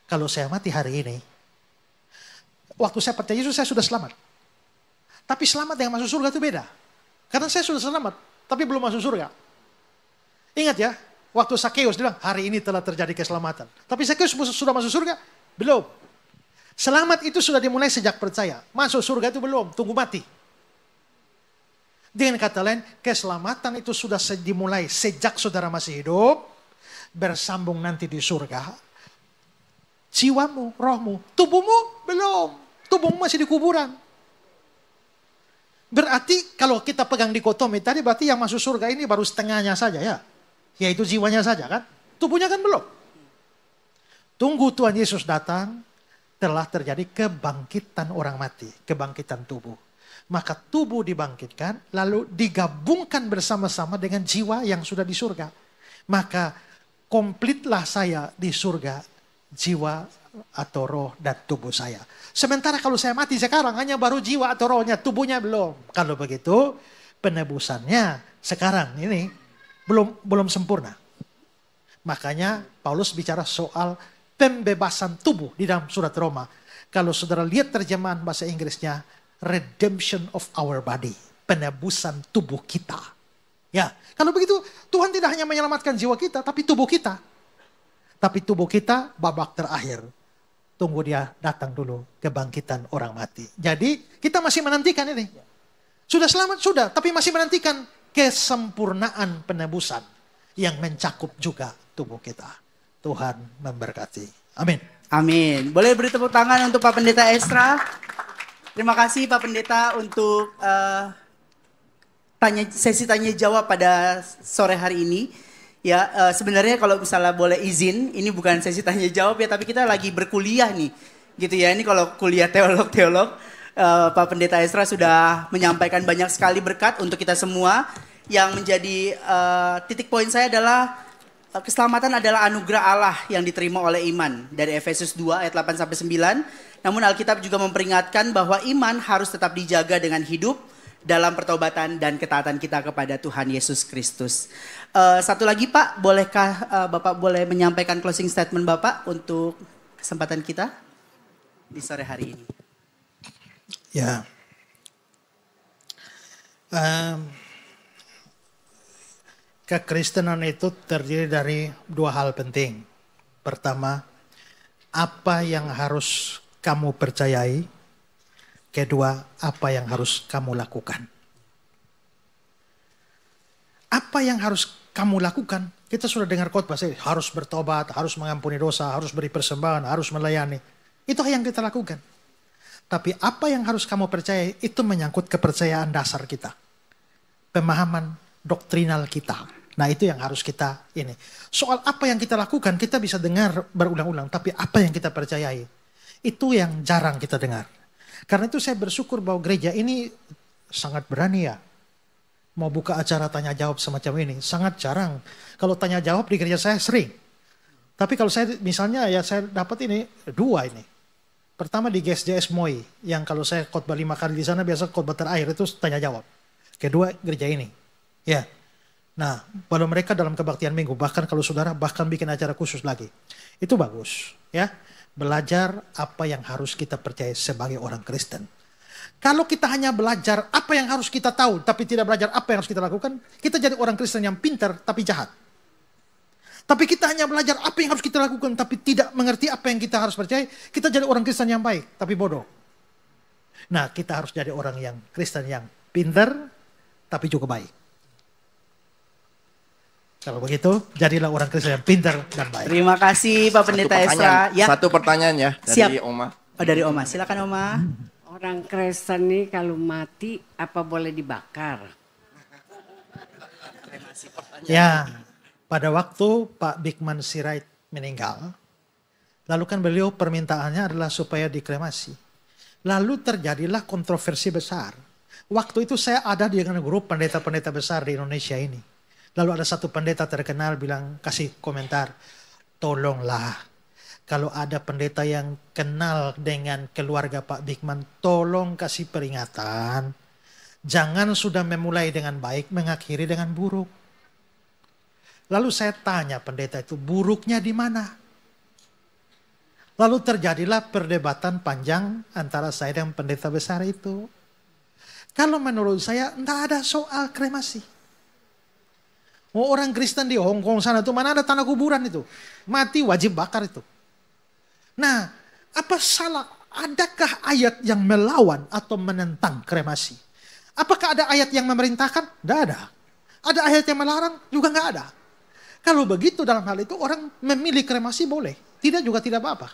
kalau saya mati hari ini, waktu saya percaya Yesus saya sudah selamat. Tapi selamat dengan masuk surga itu beda. Karena saya sudah selamat, tapi belum masuk surga. Ingat ya, waktu Sakeus bilang, hari ini telah terjadi keselamatan. Tapi Sakeus sudah masuk surga? Belum. Selamat itu sudah dimulai sejak percaya. Masuk surga itu belum, tunggu mati. Dengan kata lain, keselamatan itu sudah dimulai sejak saudara masih hidup, bersambung nanti di surga. Jiwamu, rohmu, tubuhmu belum. Tubuhmu masih di kuburan. Berarti kalau kita pegang dikotomi tadi berarti yang masuk surga ini baru setengahnya saja ya. Yaitu jiwanya saja kan. Tubuhnya kan belum. Tunggu Tuhan Yesus datang, telah terjadi kebangkitan orang mati. Kebangkitan tubuh. Maka tubuh dibangkitkan lalu digabungkan bersama-sama dengan jiwa yang sudah di surga. Maka komplitlah saya di surga, jiwa atau roh dan tubuh saya. Sementara kalau saya mati sekarang hanya baru jiwa atau rohnya, tubuhnya belum. Kalau begitu penebusannya sekarang ini belum sempurna. Makanya Paulus bicara soal pembebasan tubuh di dalam surat Roma. Kalau saudara lihat terjemahan bahasa Inggrisnya, redemption of our body, penebusan tubuh kita. Ya, kalau begitu Tuhan tidak hanya menyelamatkan jiwa kita, tapi tubuh kita. Tapi tubuh kita babak terakhir. Tunggu dia datang dulu kebangkitan orang mati. Jadi kita masih menantikan ini. Sudah selamat, sudah. Tapi masih menantikan kesempurnaan penebusan yang mencakup juga tubuh kita. Tuhan memberkati. Amin. Amin. Boleh beri tepuk tangan untuk Pak Pendeta Esra. Terima kasih Pak Pendeta untuk sesi tanya jawab pada sore hari ini. Ya, sebenarnya kalau misalnya boleh izin, ini bukan sesi tanya jawab ya, tapi kita lagi berkuliah nih, gitu ya. Ini kalau kuliah teolog, Pak Pendeta Esra sudah menyampaikan banyak sekali berkat untuk kita semua. Yang menjadi titik poin saya adalah keselamatan adalah anugerah Allah yang diterima oleh iman. Dari Efesus 2 ayat 8 sampai 9. Namun Alkitab juga memperingatkan bahwa iman harus tetap dijaga dengan hidup dalam pertobatan dan ketaatan kita kepada Tuhan Yesus Kristus. Satu lagi Pak, bolehkah Bapak boleh menyampaikan closing statement Bapak untuk kesempatan kita di sore hari ini? Ya. Kekristenan itu terdiri dari dua hal penting. Pertama, apa yang harus kamu percayai. Kedua, apa yang harus kamu lakukan. Apa yang harus kamu lakukan? Kita sudah dengar khotbah, harus bertobat, harus mengampuni dosa, harus beri persembahan, harus melayani. Itu yang kita lakukan. Tapi apa yang harus kamu percayai itu menyangkut kepercayaan dasar kita. Pemahaman doktrinal kita. Nah itu yang harus kita ini. Soal apa yang kita lakukan kita bisa dengar berulang-ulang. Tapi apa yang kita percayai itu yang jarang kita dengar. Karena itu saya bersyukur bahwa gereja ini sangat berani ya. Mau buka acara tanya jawab semacam ini. Sangat jarang. Kalau tanya jawab di gereja saya sering. Tapi kalau saya misalnya ya saya dapat ini dua ini. Pertama di GSJS Moi. Yang kalau saya khotbah 5 kali di sana biasa khotbah terakhir itu tanya jawab. Kedua gereja ini. Ya. Nah, kalau mereka dalam kebaktian minggu, bahkan kalau saudara bahkan bikin acara khusus lagi. Itu bagus. Ya, belajar apa yang harus kita percaya sebagai orang Kristen. Kalau kita hanya belajar apa yang harus kita tahu, tapi tidak belajar apa yang harus kita lakukan, kita jadi orang Kristen yang pintar tapi jahat. Tapi kita hanya belajar apa yang harus kita lakukan, tapi tidak mengerti apa yang kita harus percaya, kita jadi orang Kristen yang baik, tapi bodoh. Nah, kita harus jadi orang yang Kristen yang pintar, tapi juga baik. Kalau begitu, jadilah orang Kristen yang pintar dan baik. Terima kasih Pak Pendeta Esra. Ya. Satu pertanyaan ya dari Siap. Oma. Oh, dari Oma, silakan Oma. Orang Kristen nih kalau mati apa boleh dibakar? Ya, pada waktu Pak Bikman Sirait meninggal, lalu kan beliau permintaannya adalah supaya dikremasi. Lalu terjadilah kontroversi besar. Waktu itu saya ada dengan grup pendeta-pendeta besar di Indonesia ini. Lalu ada satu pendeta terkenal bilang, kasih komentar, tolonglah kalau ada pendeta yang kenal dengan keluarga Pak Bikman, tolong kasih peringatan. Jangan sudah memulai dengan baik, mengakhiri dengan buruk. Lalu saya tanya pendeta itu, buruknya di mana? Lalu terjadilah perdebatan panjang antara saya dan pendeta besar itu. Kalau menurut saya, tidak ada soal kremasi. Oh, orang Kristen di Hong Kong sana itu mana ada tanah kuburan itu. Mati wajib bakar itu. Nah, apa salah? Adakah ayat yang melawan atau menentang kremasi? Apakah ada ayat yang memerintahkan? Tidak ada. Ada ayat yang melarang? Juga nggak ada. Kalau begitu dalam hal itu orang memilih kremasi boleh. Tidak juga tidak apa-apa.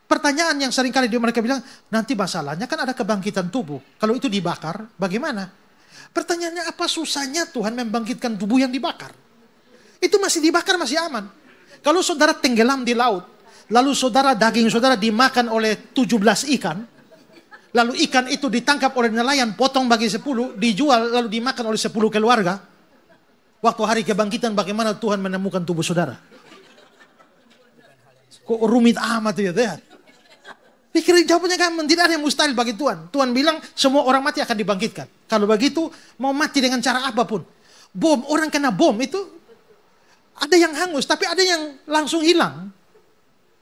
Pertanyaan yang seringkali mereka bilang, nanti masalahnya kan ada kebangkitan tubuh. Kalau itu dibakar, bagaimana? Pertanyaannya apa susahnya Tuhan membangkitkan tubuh yang dibakar? Itu masih dibakar, masih aman. Kalau saudara tenggelam di laut, lalu daging saudara dimakan oleh 17 ikan, lalu ikan itu ditangkap oleh nelayan, potong bagi 10, dijual, lalu dimakan oleh 10 keluarga. Waktu hari kebangkitan bagaimana Tuhan menemukan tubuh saudara? Kok rumit amat itu ya? Pikirin jawabannya gampang, tidak ada yang mustahil bagi Tuhan. Tuhan bilang semua orang mati akan dibangkitkan. Kalau begitu mau mati dengan cara apapun. Bom, orang kena bom itu ada yang hangus, tapi ada yang langsung hilang.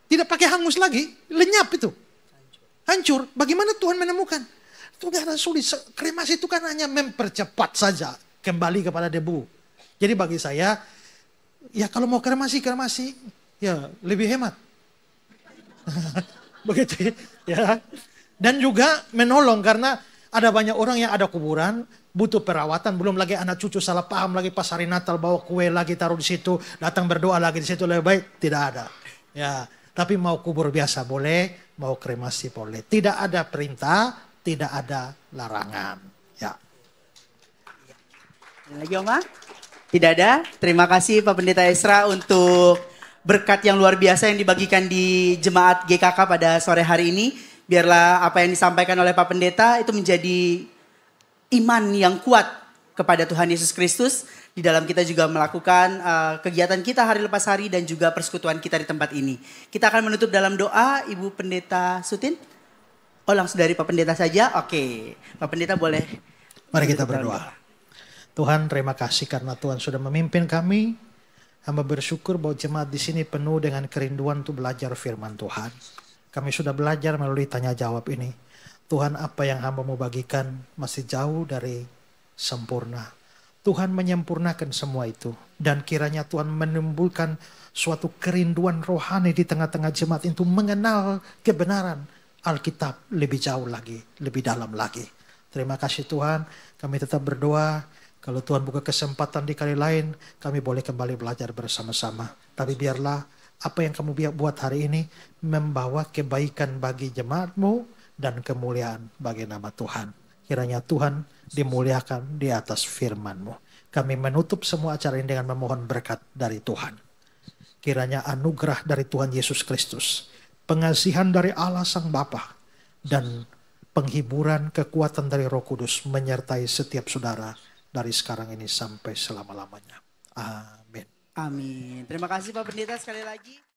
Tidak pakai hangus lagi, lenyap itu. Hancur, bagaimana Tuhan menemukan? Itu gak ada sulit, kremasi itu kan hanya mempercepat saja kembali kepada debu. Jadi bagi saya, ya kalau mau kremasi, ya lebih hemat. Begitu ya. Dan juga menolong karena ada banyak orang yang ada kuburan butuh perawatan, belum lagi anak cucu salah paham lagi pas hari Natal bawa kue lagi taruh di situ, datang berdoa lagi di situ, lebih baik tidak ada. Ya, tapi mau kubur biasa boleh, mau kremasi boleh. Tidak ada perintah, tidak ada larangan. Ya. Lagi Oma? Tidak ada. Terima kasih Pak Pendeta Esra untuk berkat yang luar biasa yang dibagikan di Jemaat GKK pada sore hari ini. Biarlah apa yang disampaikan oleh Pak Pendeta itu menjadi iman yang kuat kepada Tuhan Yesus Kristus. Di dalam kita juga melakukan kegiatan kita hari lepas hari dan juga persekutuan kita di tempat ini. Kita akan menutup dalam doa. Ibu Pendeta Sutin. Oh, langsung dari Pak Pendeta saja. Oke, Pak Pendeta boleh. Mari kita berdoa. Tuhan, terima kasih karena Tuhan sudah memimpin kami. Hamba bersyukur bahwa jemaat di sini penuh dengan kerinduan untuk belajar firman Tuhan. Kami sudah belajar melalui tanya jawab ini. Tuhan, apa yang hamba mau bagikan masih jauh dari sempurna. Tuhan menyempurnakan semua itu. Dan kiranya Tuhan menimbulkan suatu kerinduan rohani di tengah-tengah jemaat itu mengenal kebenaran Alkitab lebih jauh lagi, lebih dalam lagi. Terima kasih Tuhan, kami tetap berdoa. Kalau Tuhan buka kesempatan di kali lain, kami boleh kembali belajar bersama-sama. Tapi biarlah apa yang kamu buat hari ini membawa kebaikan bagi jemaatmu dan kemuliaan bagi nama Tuhan. Kiranya Tuhan dimuliakan di atas firman-Mu. Kami menutup semua acara ini dengan memohon berkat dari Tuhan. Kiranya anugerah dari Tuhan Yesus Kristus, pengasihan dari Allah Sang Bapa, dan penghiburan kekuatan dari Roh Kudus menyertai setiap saudara dari sekarang ini sampai selama-lamanya. Amin. Amin. Terima kasih Pak Pendeta sekali lagi.